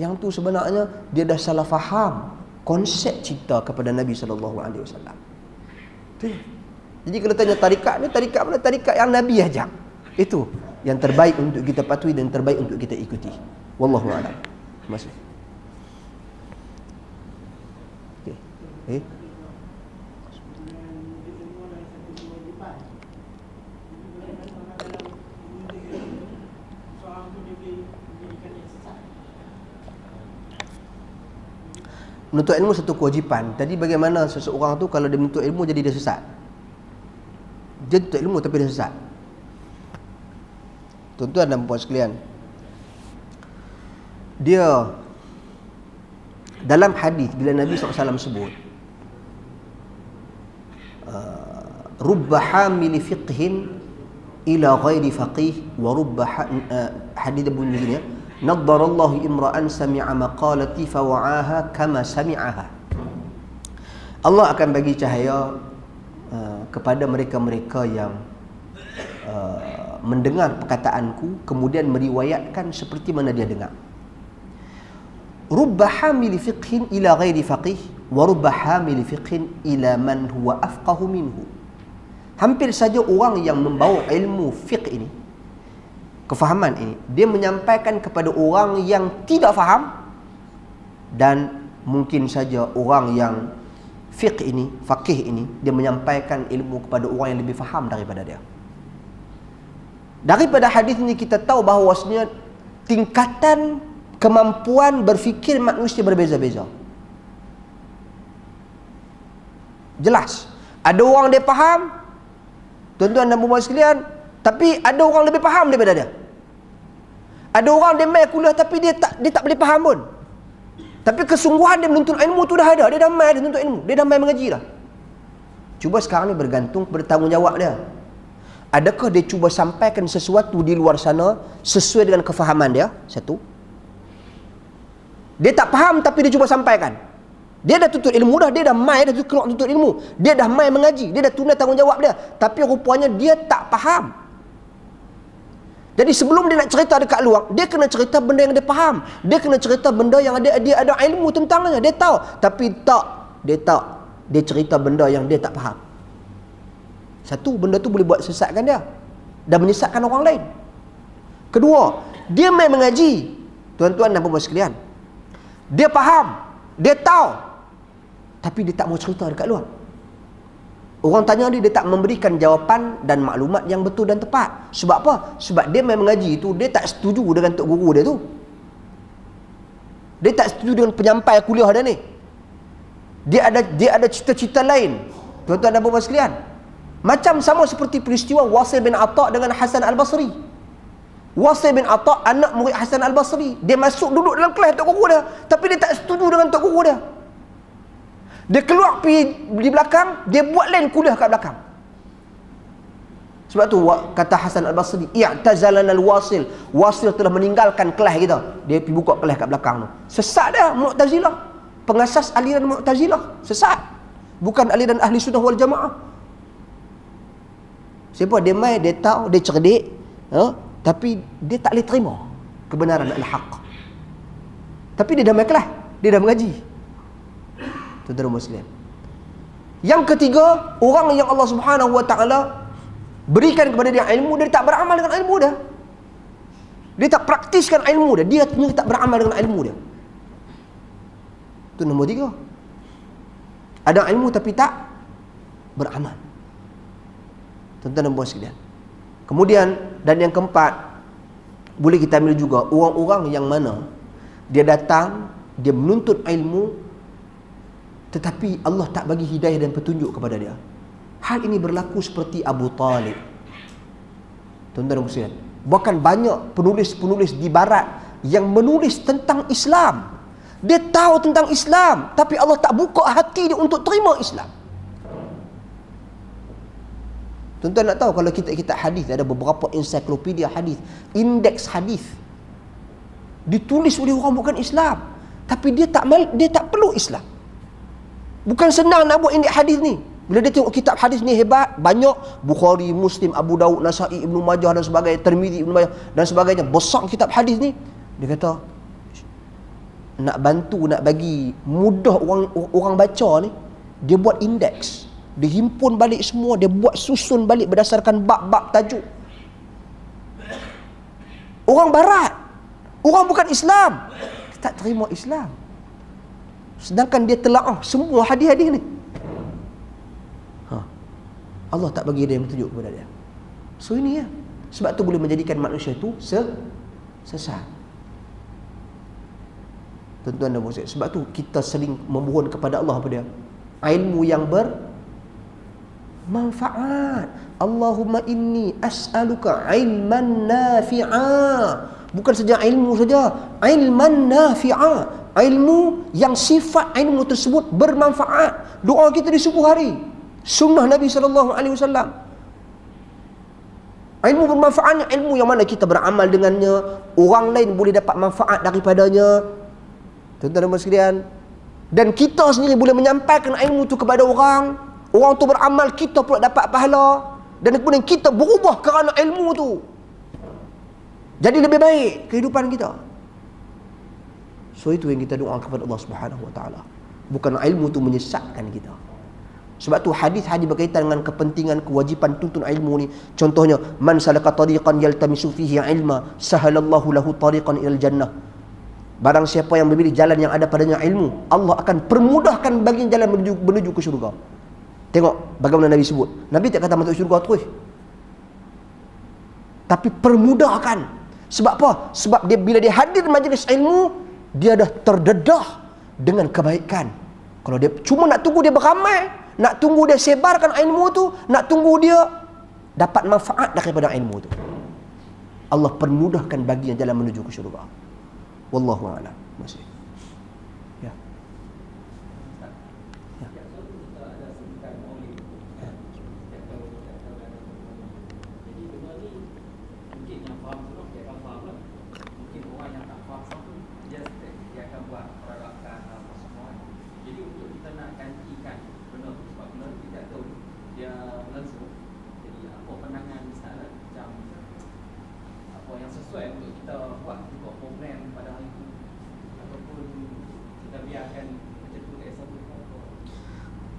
[SPEAKER 1] Yang tu sebenarnya dia dah salah faham konsep cinta kepada Nabi SAW. Jadi kalau tanya tarikat ni, tarikat mana? Tarikat yang Nabi ajak. Itu yang terbaik untuk kita patuhi dan terbaik untuk kita ikuti. Wallahu a'lam. Terima kasih. Okay. Menuntut ilmu satu kewajipan. Tadi bagaimana seseorang tu kalau dia menuntut ilmu jadi dia sesat? Dia menuntut ilmu tapi dia sesat. Tuan-tuan dan puan sekalian, dia dalam hadis bila Nabi SAW sebut rubba hamili fiqhin ila ghairi faqih wa rubba hadis bunyinya naddarallahu imra'an sami'a maqalati fawa'aha kama sami'aha. Allah akan bagi cahaya kepada mereka-mereka yang mendengar perkataanku kemudian meriwayatkan seperti mana dia dengar. Rubba hamili fiqhin ila ghairi faqih wa rubba hamili fiqhin ila man huwa afqahu minhu. Hampir saja orang yang membawa ilmu fiqh ini, kefahaman ini, dia menyampaikan kepada orang yang tidak faham, dan mungkin saja orang yang fiqh ini, faqih ini, dia menyampaikan ilmu kepada orang yang lebih faham daripada dia. Daripada hadis ini kita tahu bahawasanya tingkatan kemampuan berfikir manusia berbeza-beza. Jelas, ada orang dia faham, tuan-tuan dan puan sekalian, tapi ada orang lebih faham daripada dia. Ada orang dia mai kuliah tapi dia tak boleh faham pun. Tapi kesungguhan dia menuntut ilmu tu dah ada. Dia dah mai dia menuntut ilmu. Dia dah mai mengaji dah. Cuba sekarang ni bergantung kepada tanggungjawab dia. Adakah dia cuba sampaikan sesuatu di luar sana sesuai dengan kefahaman dia? Satu. Dia tak faham tapi dia cuba sampaikan. Dia dah tuntut ilmu dah, dia dah mai dah keluar tuntut ilmu. Dia dah mai mengaji, dia dah tunai tanggungjawab dia. Tapi rupanya dia tak faham. Jadi sebelum dia nak cerita dekat luar, dia kena cerita benda yang dia faham. Dia kena cerita benda yang dia ada ilmu tentangnya. Dia tahu, tapi dia cerita benda yang dia tak faham. Satu, benda tu boleh buat sesatkan dia dan menyesatkan orang lain. Kedua, dia mai mengaji. Tuan-tuan dan puan sekalian, dia faham, dia tahu, tapi dia tak mau cerita dekat luar. Orang tanya dia tak memberikan jawapan dan maklumat yang betul dan tepat. Sebab apa? Sebab dia mai mengaji tu, dia tak setuju dengan tok guru dia tu. Dia tak setuju dengan penyampai kuliah dia ni. Dia ada cita-cita lain. Tuan-tuan dan puan sekalian, macam sama seperti peristiwa Wasil bin Atha dengan Hasan Al-Basri. Wasil bin Atha anak murid Hasan Al-Basri. Dia masuk duduk dalam kelas tok guru dia, tapi dia tak setuju dengan tok guru dia. Dia keluar pergi di belakang, dia buat lain kuliah kat belakang. Sebab tu kata Hasan Al-Basri, i'tazalana al-Wasil. Wasil telah meninggalkan kelas kita. Dia pergi buka kelas kat belakang tu. Sesat dia, Mu'tazilah. Pengasas aliran Mu'tazilah. Sesat. Bukan aliran Ahli Sunnah wal Jamaah. Siapa dia mai, dia tahu, dia cerdik, tapi dia tak boleh terima kebenaran al-haq. Tapi dia dah mai kelas, dia dah mengaji. Tuan-tuan muslim. Yang ketiga, orang yang Allah Subhanahu wa taala berikan kepada dia ilmu, dia tak beramal dengan ilmu dia. Dia tak praktiskan ilmu dia, dia tak beramal dengan ilmu dia. Itu nombor tiga. Ada ilmu tapi tak beramal. Tuan-tuan dan puan sekalian. Kemudian, dan yang keempat, boleh kita ambil juga orang-orang yang mana dia datang, dia menuntut ilmu, tetapi Allah tak bagi hidayah dan petunjuk kepada dia. Hal ini berlaku seperti Abu Talib. Tuan-tuan dan puan, bahkan banyak penulis-penulis di barat yang menulis tentang Islam. Dia tahu tentang Islam, tapi Allah tak buka hati dia untuk terima Islam. Tuan-tuan nak tahu, kalau kitab hadis, ada beberapa ensiklopedia hadis, indeks hadis ditulis oleh orang bukan Islam, tapi dia tak perlu Islam. Bukan senang nak buat indeks hadis ni. Bila dia tengok kitab hadis ni hebat, banyak, Bukhari, Muslim, Abu Daud, Nasai, Ibnu Majah dan sebagainya, Tirmizi, Ibnu Majah dan sebagainya, besar kitab hadis ni. Dia kata nak bantu, nak bagi mudah orang baca ni, dia buat indeks. Dia himpun balik semua, dia buat susun balik berdasarkan bab-bab tajuk. Orang barat, orang bukan Islam, dia tak terima Islam. Sedangkan dia telaah semua hadis-hadis ni. Allah tak bagi dia yang petunjuk kepada dia. So ini ya. Sebab tu boleh menjadikan manusia tu sesat. Tuan-tuan dan puan, sebab tu kita sering memohon kepada Allah apa dia? Ilmu yang bermanfaat. Allahumma inni as'aluka ilman nafi'a. Bukan saja ilmu saja, ilman nafi'a, ilmu yang sifat ilmu tersebut bermanfaat. Doa kita di subuh hari, sunnah Nabi SAW. Ilmu bermanfaatnya, ilmu yang mana kita beramal dengannya, orang lain boleh dapat manfaat daripadanya, tuan-tuan dan puan sekalian. Dan kita sendiri boleh menyampaikan ilmu tu kepada orang, orang tu beramal, kita pula dapat pahala, dan kemudian kita berubah kerana ilmu tu, jadi lebih baik kehidupan kita. So itu yang kita doa kepada Allah Subhanahu Wa Taala. Bukan ilmu tu menyesatkan kita. Sebab tu hadis-hadis berkaitan dengan kepentingan kewajipan tuntun ilmu ni. Contohnya, man salaka tariqan yaltamisu fihi ilma, sahalallahu lahu tariqan ilal jannah. Barang siapa yang memilih jalan yang ada padanya ilmu, Allah akan permudahkan baginya jalan menuju ke syurga. Tengok bagaimana Nabi sebut. Nabi tak kata masuk syurga terus, tapi permudahkan. Sebab apa? Sebab dia bila dia hadir majlis ilmu, dia dah terdedah dengan kebaikan. Kalau dia cuma nak tunggu dia beramal, nak tunggu dia sebarkan ilmu tu, nak tunggu dia dapat manfaat daripada ilmu tu, Allah permudahkan baginya jalan menuju ke syurga. Wallahu a'lam. Masih. Ya.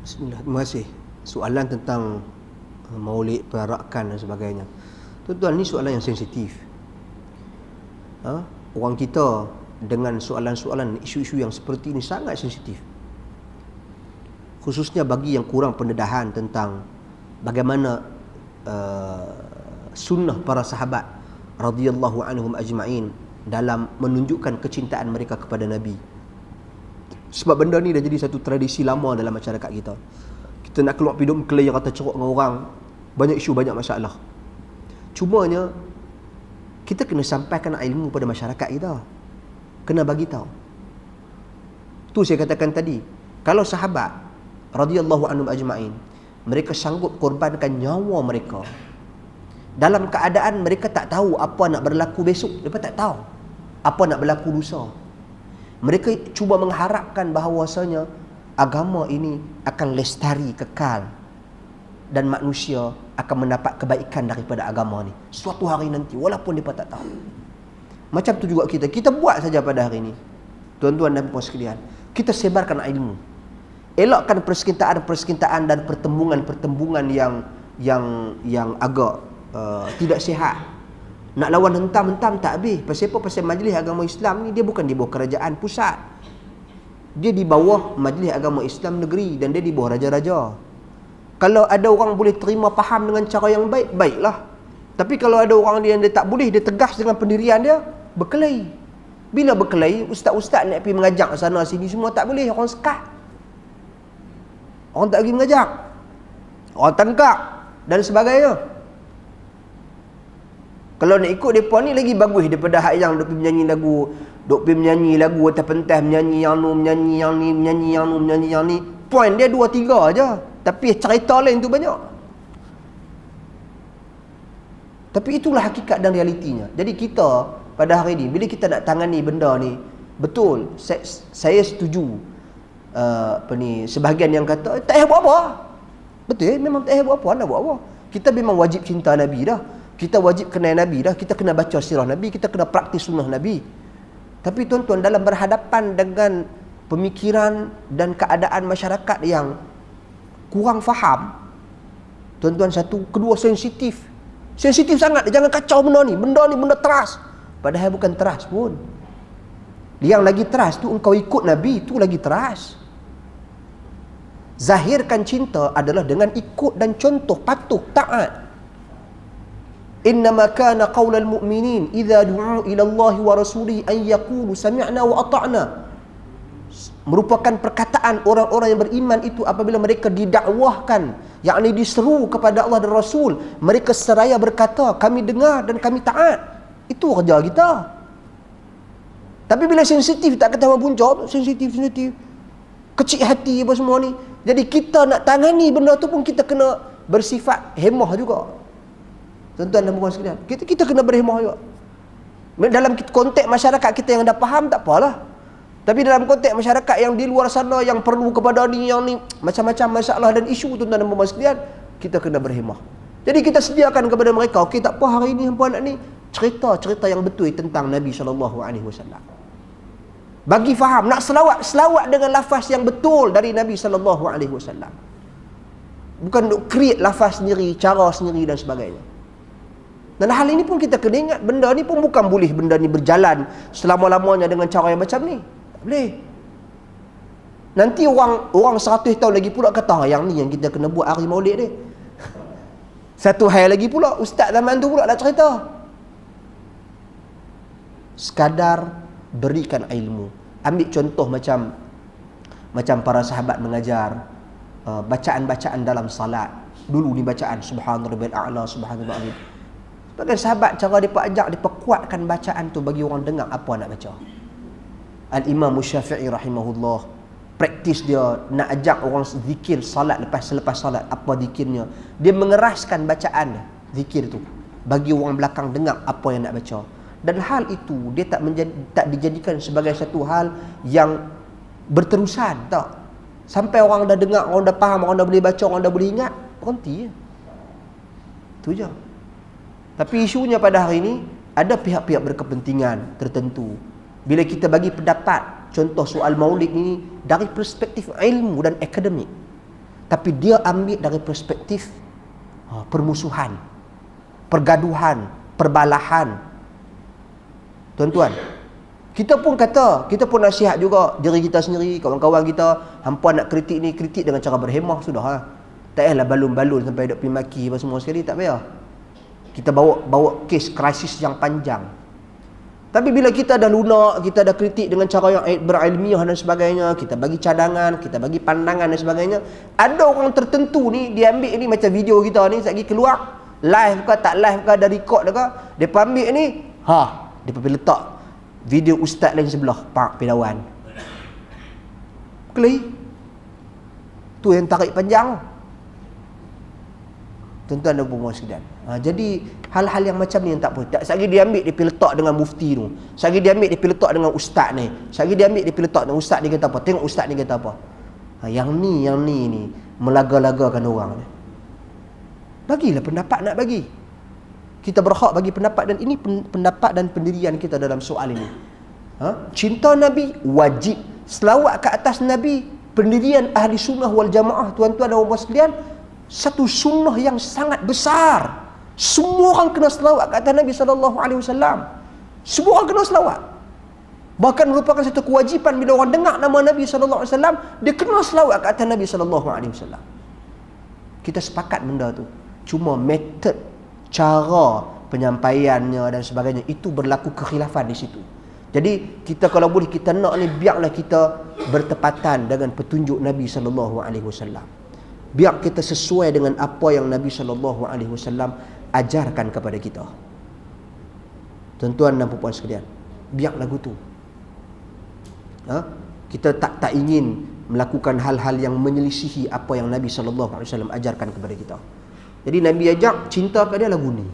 [SPEAKER 1] Bismillah. Terima kasih. Soalan tentang maulid, perarakan dan sebagainya. Tuan-tuan, ni soalan yang sensitif. Orang kita dengan soalan-soalan, isu-isu yang seperti ini sangat sensitif. Khususnya bagi yang kurang pendedahan tentang bagaimana sunnah para sahabat radhiyallahu anhum ajma'in dalam menunjukkan kecintaan mereka kepada Nabi. Sebab benda ni dah jadi satu tradisi lama dalam masyarakat kita. Kita nak keluar hidup kelai kata ceruk dengan orang, banyak isu, banyak masalah. Cumanya kita kena sampaikan ilmu pada masyarakat kita. Kena bagi tahu. Tu saya katakan tadi, kalau sahabat radhiyallahu anhum ajma'in, mereka sanggup korbankan nyawa mereka dalam keadaan mereka tak tahu apa nak berlaku besok. Mereka tak tahu apa nak berlaku lusa. Mereka cuba mengharapkan bahawasanya agama ini akan lestari, kekal, dan manusia akan mendapat kebaikan daripada agama ni suatu hari nanti, walaupun mereka tak tahu. Macam tu juga kita buat saja pada hari ini, tuan-tuan dan puan sekalian. Kita sebarkan ilmu, elakkan persekintaan dan pertembungan yang agak tidak sihat. Nak lawan hentam-hentam tak habis. Pasal apa? Pasal majlis agama Islam ni dia bukan di bawah kerajaan pusat, dia di bawah majlis agama Islam negeri, dan dia di bawah raja-raja. Kalau ada orang boleh terima faham dengan cara yang baik, baiklah. Tapi kalau ada orang dia tak boleh, dia tegas dengan pendirian dia, berkelahi. Bila berkelahi, ustaz-ustaz nak pergi mengajak sana sini, semua tak boleh. Orang sekat, orang tak pergi mengajak, orang tangkap dan sebagainya. Kalau nak ikut mereka ni lagi bagus daripada hak yang duk menyanyi lagu atas pentas, menyanyi yang nu, menyanyi yang ni, menyanyi yang nu, menyanyi yang ni. Point dia 2-3 aja, tapi cerita lain tu banyak. Tapi itulah hakikat dan realitinya. Jadi kita pada hari ni, bila kita nak tangani benda ni, betul, saya setuju sebahagian yang kata tak payah buat apa. Betul, memang tak payah buat apa, nak buat apa. Kita memang wajib cinta Nabi dah. Kita wajib kenal Nabi dah, kita kena baca sirah Nabi, kita kena praktis sunnah Nabi. Tapi tuan-tuan, dalam berhadapan dengan pemikiran dan keadaan masyarakat yang kurang faham, tuan-tuan, satu, kedua, sensitif sangat. Jangan kacau benda ni benda teras, padahal bukan teras pun. Yang lagi teras tu engkau ikut Nabi, tu lagi teras. Zahirkan cinta adalah dengan ikut dan contoh, patuh, taat. Innama kana qaulal mu'minin idza du'u ila Allah wa rasulihi an yaqulu sami'na wa ata'na. merupakan perkataan orang-orang yang beriman itu apabila mereka didakwahkan, yakni diseru kepada Allah dan Rasul, mereka seraya berkata, kami dengar dan kami taat. Itu kerja kita. Tapi bila sensitif, tak kata pun jawab, sensitif, kecil hati apa semua ni. Jadi kita nak tangani benda tu pun kita kena bersifat hemah juga. Tuan-tuan dan puan sekalian, kita kena berhemah juga. Dalam konteks masyarakat kita yang dah faham, tak apalah. Tapi dalam konteks masyarakat yang di luar sana, yang perlu kepada ni, yang ni, macam-macam masalah dan isu, tuan-tuan dan puan sekalian, kita kena berhemah. Jadi kita sediakan kepada mereka, okey tak apa hari ni hangpa nak ni, cerita-cerita yang betul tentang Nabi SAW. Bagi faham, nak selawat dengan lafaz yang betul dari Nabi SAW. Bukan untuk create lafaz sendiri, cara sendiri dan sebagainya. Dan hal ini pun kita kena ingat, benda ni pun bukan boleh benda ni berjalan selama-lamanya dengan cara yang macam ni. Tak boleh. Nanti orang 100 tahun lagi pula kata, yang ni yang kita kena buat hari Maulid ni. Satu hal lagi pula, ustaz zaman tu pula nak cerita. Sekadar berikan ilmu. Ambil contoh macam para sahabat mengajar bacaan-bacaan dalam salat. Dulu ni bacaan subhana rabbil a'la, subhana rabbil azim. Sebagai sahabat, cara mereka ajak, mereka kuatkan bacaan tu bagi orang dengar apa nak baca. Al-Imam Syafi'i rahimahullah, praktis dia nak ajak orang zikir salat selepas salat, apa zikirnya. Dia mengeraskan bacaan zikir tu bagi orang belakang dengar apa yang nak baca. Dan hal itu dia tak dijadikan sebagai satu hal yang berterusan, tak. Sampai orang dah dengar, orang dah faham, orang dah boleh baca, orang dah boleh ingat, berhenti je. Itu je. Tapi isunya pada hari ini, ada pihak-pihak berkepentingan tertentu. Bila kita bagi pendapat, contoh soal maulid ini dari perspektif ilmu dan akademik, tapi dia ambil dari perspektif permusuhan, pergaduhan, perbalahan. Tuan-tuan, kita pun kata, kita pun nasihat juga diri kita sendiri, kawan-kawan kita, hampa nak kritik ni, kritik dengan cara berhemah sudah ha. Tak payahlah balun-balun sampai duk pergi maki apa semua sekali, tak payah. Kita bawa kes krisis yang panjang. Tapi bila kita dah lunak, kita dah kritik dengan cara yang berilmiah dan sebagainya, kita bagi cadangan, kita bagi pandangan dan sebagainya, ada orang tertentu ni, dia ambil ni macam video kita ni, sekali keluar, live ke tak live ke, ada record ke, dia ambil ni, dia pergi letak video ustaz lain sebelah, pak pidawan. Kelih. Tu yang tarik panjang. Tuan-tuan dan puan sekalian. Jadi hal-hal yang macam ni yang tak boleh. Tak sagi dia ambil dia pergi letak dengan mufti tu. Sagi dia ambil dia pergi letak dengan ustaz ni. Sagi dia ambil dia pergi letak dengan ustaz ni kata apa. Tengok ustaz ni kata apa. Yang ni melaga-lagakan orang ni. Bagilah pendapat nak bagi. Kita berhak bagi pendapat, dan ini pendapat dan pendirian kita dalam soal ini. Cinta Nabi wajib. Selawat ke atas Nabi, pendirian ahli sunnah wal jamaah, tuan-tuan dan puan sekalian, satu sunnah yang sangat besar. Semua orang kena selawat ke atas Nabi SAW. Semua orang kena selawat. Bahkan merupakan satu kewajipan bila orang dengar nama Nabi SAW, dia kena selawat ke atas Nabi SAW. Kita sepakat benda tu. Cuma metod, cara penyampaiannya dan sebagainya, itu berlaku kekhilafan di situ. Jadi kita kalau boleh kita nak ni, biarlah kita bertepatan dengan petunjuk Nabi SAW. Biar kita sesuai dengan apa yang Nabi SAW ajarkan kepada kita. Tuan-tuan dan puan sekalian, biar lagu tu. Kita tak ingin melakukan hal-hal yang menyelisihi apa yang Nabi SAW ajarkan kepada kita. Jadi Nabi ajak cinta ke dia lagu ni.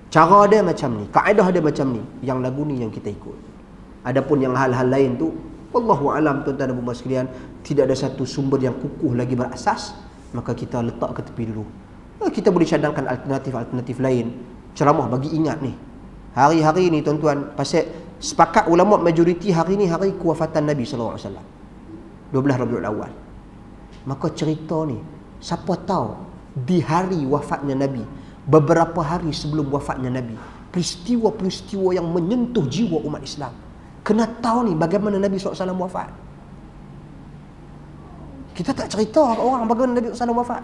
[SPEAKER 1] Cara dia macam ni, kaedah dia macam ni. Yang lagu ni yang kita ikut. Adapun yang hal-hal lain tu, wallahu alam, tuan-tuan dan puan sekalian, tidak ada satu sumber yang kukuh lagi berasas, maka kita letak ke tepi dulu. Kita boleh cadangkan alternatif-alternatif lain. Ceramah bagi ingat ni. Hari-hari ni tuan-tuan, pasal sepakat ulama majoriti hari ni hari kewafatan Nabi SAW, 12 Rabiul Awal. Maka cerita ni, siapa tahu di hari wafatnya Nabi, beberapa hari sebelum wafatnya Nabi, peristiwa-peristiwa yang menyentuh jiwa umat Islam. Kena tahu ni bagaimana Nabi SAW wafat. Kita tak cerita orang bagaimana Nabi SAW wafat.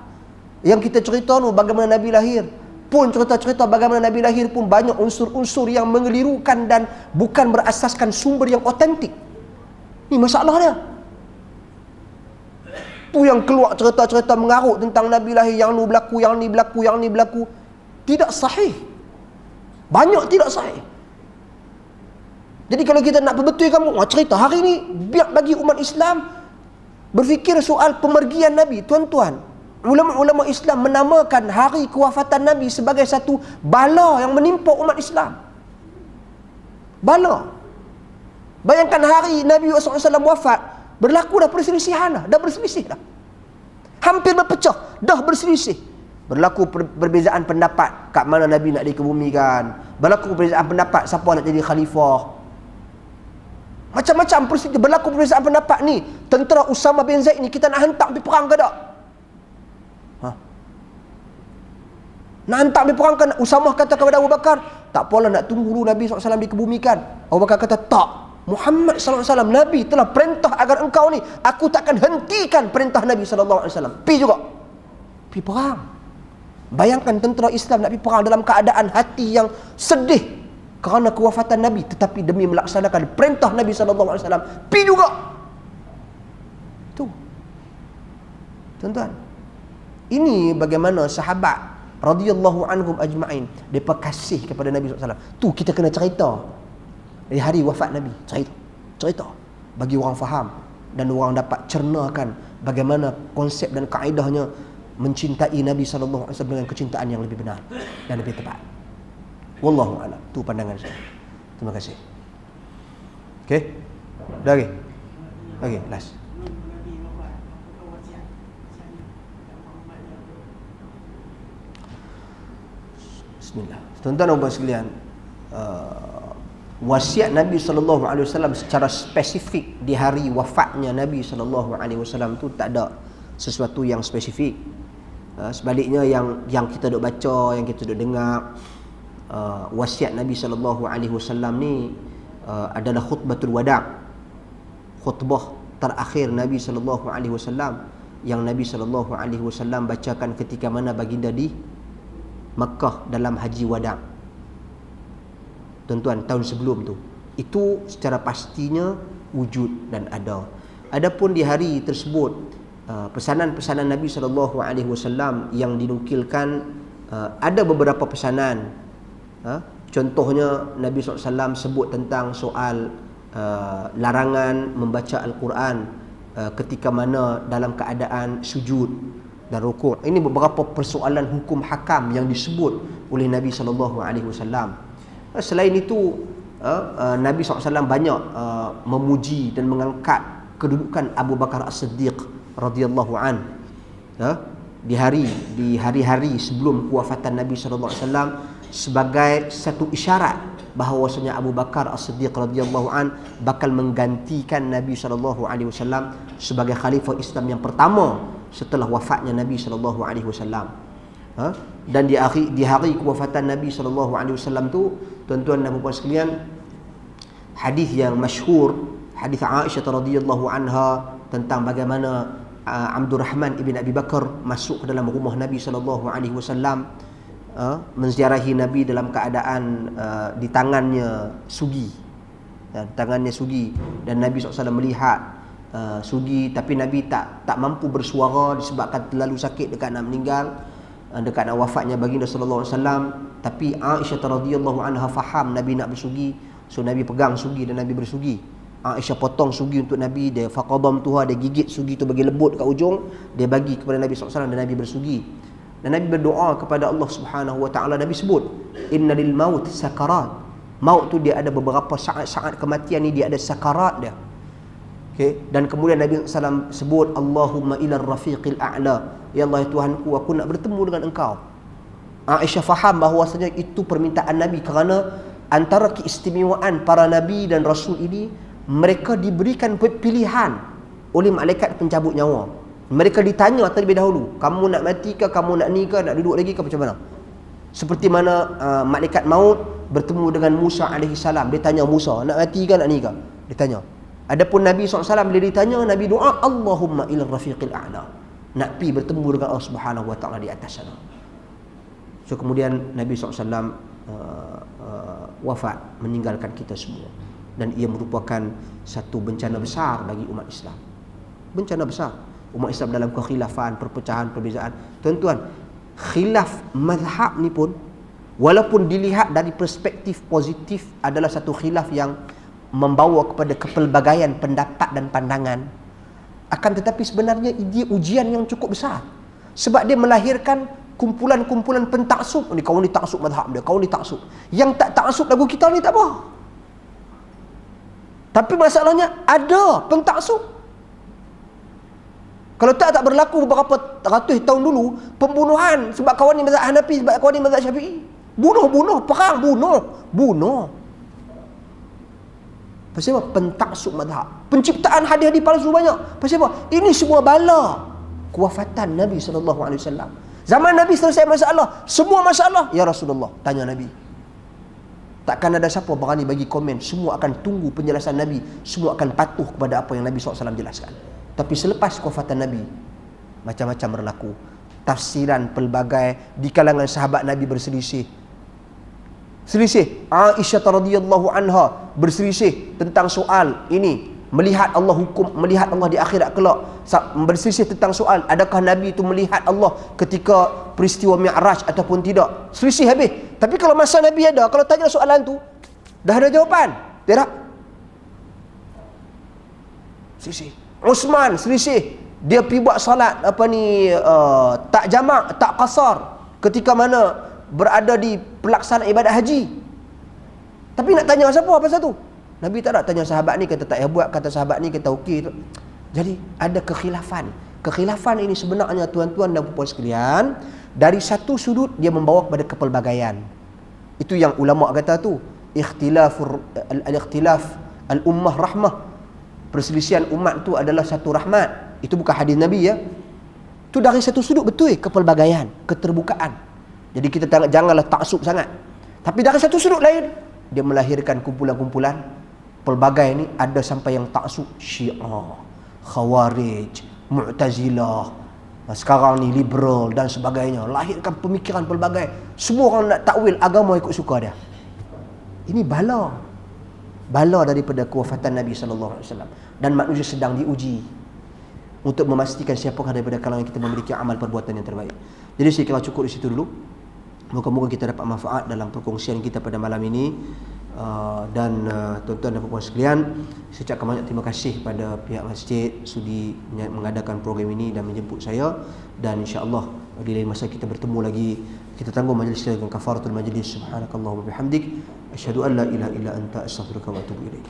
[SPEAKER 1] Yang kita cerita ni bagaimana Nabi lahir. Pun cerita-cerita bagaimana Nabi lahir pun banyak unsur-unsur yang mengelirukan dan bukan berasaskan sumber yang otentik. Ni masalah dia. Tu yang keluar cerita-cerita mengarut tentang Nabi lahir, yang ni berlaku, yang ni berlaku, yang ni berlaku. Tidak sahih. Banyak tidak sahih. Jadi kalau kita nak perbetulkan cerita hari ni, biar bagi umat Islam berfikir soal pemergian Nabi. Tuan-tuan, ulama-ulama Islam menamakan hari kewafatan Nabi sebagai satu bala yang menimpa umat Islam. Bala. Bayangkan hari Nabi SAW wafat, berlaku dah perselisihan dah. Dah berselisih dah. Hampir berpecah. Dah berselisih. Berlaku perbezaan pendapat kat mana Nabi nak dikebumikan. Berlaku perbezaan pendapat siapa nak jadi khalifah. Macam-macam peristiwa. Berlaku perbezaan pendapat ni. Tentera Usama bin Zaid ni kita nak hantar pergi perang ke tak? Nak hantar pergi perang kan? Usama kata kepada Abu Bakar, tak apalah, nak tunggu dulu Nabi SAW dikebumikan. Abu Bakar kata, tak. Muhammad SAW, Nabi telah perintah agar engkau ni, aku takkan hentikan perintah Nabi SAW. Pergi juga. Pergi perang. Bayangkan tentera Islam nak pergi perang dalam keadaan hati yang sedih kerana kewafatan Nabi, tetapi demi melaksanakan perintah Nabi SAW, pergi juga. Tu. Tuan-tuan, ini bagaimana sahabat radhiyallahu anhum ajma'in depa kasih kepada Nabi SAW. Tu kita kena cerita di hari wafat Nabi. Cerita bagi orang faham dan orang dapat cernakan bagaimana konsep dan kaedahnya mencintai Nabi SAW dengan kecintaan yang lebih benar dan lebih tepat. Wallahu a'lam. Tu pandangan saya. Terima kasih. Okey. Dah lagi. Okey, last. Bismillah. Tuan-tuan dan puan sekalian, wasiat Nabi SAW secara spesifik di hari wafatnya Nabi SAW tu tak ada sesuatu yang spesifik. Sebaliknya yang kita duk baca, yang kita duk dengar, wasiat Nabi SAW ni adalah khutbatul wada', khutbah terakhir Nabi SAW yang Nabi SAW bacakan ketika mana baginda di Makkah dalam haji wada'. Tuan-tuan, tahun sebelum tu. Itu secara pastinya wujud dan ada. Adapun di hari tersebut, pesanan-pesanan Nabi SAW yang dinukilkan, ada beberapa pesanan. Contohnya Nabi SAW sebut tentang soal larangan membaca Al-Quran ketika mana dalam keadaan sujud dan rukuk. Ini beberapa persoalan hukum hakam yang disebut oleh Nabi SAW. Selain itu, Nabi SAW banyak memuji dan mengangkat kedudukan Abu Bakar As-Siddiq radhiyallahu an. Di hari-hari sebelum kewafatan Nabi SAW sebagai satu isyarat bahawasanya Abu Bakar As-Siddiq radhiyallahu an bakal menggantikan Nabi SAW sebagai khalifah Islam yang pertama setelah wafatnya Nabi SAW. Dan di hari kewafatan Nabi SAW tu, tuan-tuan dan puan sekalian, hadis yang masyhur, hadis Aisyah radhiyallahu anha tentang bagaimana Abdul Rahman ibn Abi Bakar masuk ke dalam rumah Nabi SAW, menziarahi Nabi dalam keadaan di tangannya sugi, dan Nabi SAW melihat sugi, tapi Nabi tak mampu bersuara disebabkan terlalu sakit dekat nak meninggal, dekat nak wafatnya baginda sallallahu alaihi wasallam. Tapi Aisyah radhiyallahu anha faham Nabi nak bersugi, so Nabi pegang sugi dan Nabi bersugi. Aisyah potong sugi untuk Nabi, dia faqadam tuha, dia gigit sugi tu bagi lembut kat ujung, dia bagi kepada Nabi sallallahu alaihi wasallam dan Nabi bersugi. Dan Nabi berdoa kepada Allah Subhanahu wa taala. Nabi sebut, innalil maut sakarat. Maut tu dia ada beberapa saat-saat kematian ni, dia ada sakarat dia. Okay. Dan kemudian Nabi SAW sebut, Allahumma ilar rafiqil a'la. Ya Allah, ya Tuhanku, aku nak bertemu dengan engkau. Aisyah faham bahawasanya itu permintaan Nabi, kerana antara keistimewaan para Nabi dan Rasul ini, mereka diberikan pilihan oleh malaikat pencabut nyawa. Mereka ditanya terlebih dahulu, kamu nak mati ke, kamu nak ni ke, nak duduk lagi ke, macam mana? Seperti mana malaikat maut bertemu dengan Musa alaihi salam. Dia tanya Musa, nak mati ke, nak ni ke? Dia tanya. Adapun Nabi SAW bila ditanya, Nabi doa, Allahumma ila rafiqil a'la. Nak pergi bertemu dengan Allah Subhanahu wa taala di atas sana. So kemudian Nabi SAW wafat, meninggalkan kita semua. dan ia merupakan satu bencana besar bagi umat Islam. Bencana besar umat Islam dalam kekhilafan, perpecahan, perbezaan. Tuan-tuan, khilaf mazhab ni pun walaupun dilihat dari perspektif positif adalah satu khilaf yang membawa kepada kepelbagaian pendapat dan pandangan, akan tetapi sebenarnya dia ujian yang cukup besar, sebab dia melahirkan kumpulan-kumpulan pentaksub. Ni kau ni taksub mazhab dia, kau ni taksub. Yang tak taksub lagu kita ni tak apa. Tapi masalahnya ada pentaksub. Kalau tak berlaku beberapa ratus tahun dulu pembunuhan sebab kawan ni mazhab Hanafi, sebab kawan ni mazhab Syafi'i. Bunuh, perang, bunuh. Pasal apa? Pentaksub mazhab. Penciptaan hadis-hadis palsu banyak. Pasal apa? Ini semua bala kewafatan Nabi SAW. Zaman Nabi selesai masalah, semua masalah, ya Rasulullah, tanya Nabi. Takkan ada siapa berani bagi komen. Semua akan tunggu penjelasan Nabi, semua akan patuh kepada apa yang Nabi SAW jelaskan. Tapi selepas kewafatan Nabi, macam-macam berlaku. Tafsiran pelbagai di kalangan sahabat Nabi berselisih. Aisyah radhiyallahu anha berselisih tentang soal ini, melihat Allah hukum, melihat Allah di akhirat kelak. Berselisih tentang soal adakah Nabi itu melihat Allah ketika peristiwa Mi'raj ataupun tidak. Selisih habis. Tapi kalau masa Nabi ada, kalau tanya soalan tu dah ada jawapan. Tidak. Selisih. Uthman selisih, dia pergi buat salat tak jamak, tak qasar ketika mana berada di pelaksanaan ibadat haji. Tapi nak tanya siapa pasal tu? Nabi tak nak tanya sahabat ni kata tak payah buat, kata sahabat ni kata okey tu. Jadi ada kekhilafan. Kekhilafan ini sebenarnya tuan-tuan dan puan sekalian, dari satu sudut dia membawa kepada kepelbagaian. Itu yang ulama kata tu, ikhtilaf al-ummah rahmah. Perselisihan umat tu adalah satu rahmat. Itu bukan hadis Nabi ya. Tu dari satu sudut betul kepelbagaian, keterbukaan. Jadi kita janganlah taksub sangat. Tapi dari satu sudut lain, dia melahirkan kumpulan-kumpulan pelbagai ni. Ada sampai yang taksub Syiah, Khawarij, Mu'tazilah, sekarang ni liberal dan sebagainya. Lahirkan pemikiran pelbagai. Semua orang nak takwil agama ikut suka dia. Ini bala daripada kewafatan Nabi SAW. Dan manusia sedang diuji untuk memastikan siapakah daripada kalangan kita memiliki amal perbuatan yang terbaik. Jadi saya kira cukup di situ dulu. Moga-moga kita dapat manfaat dalam perkongsian kita pada malam ini. Dan tuan-tuan dan puan sekalian, saya ucapkan banyak terima kasih pada pihak masjid sudi mengadakan program ini dan menjemput saya. Dan insya-Allah di lain masa kita bertemu lagi. Kita tangguh majlis dengan kafaratul majlis. Subhanakallahumma bihamdik, asyhadu an la ilaha illa anta, astaghfiruka wa atubu ilaik.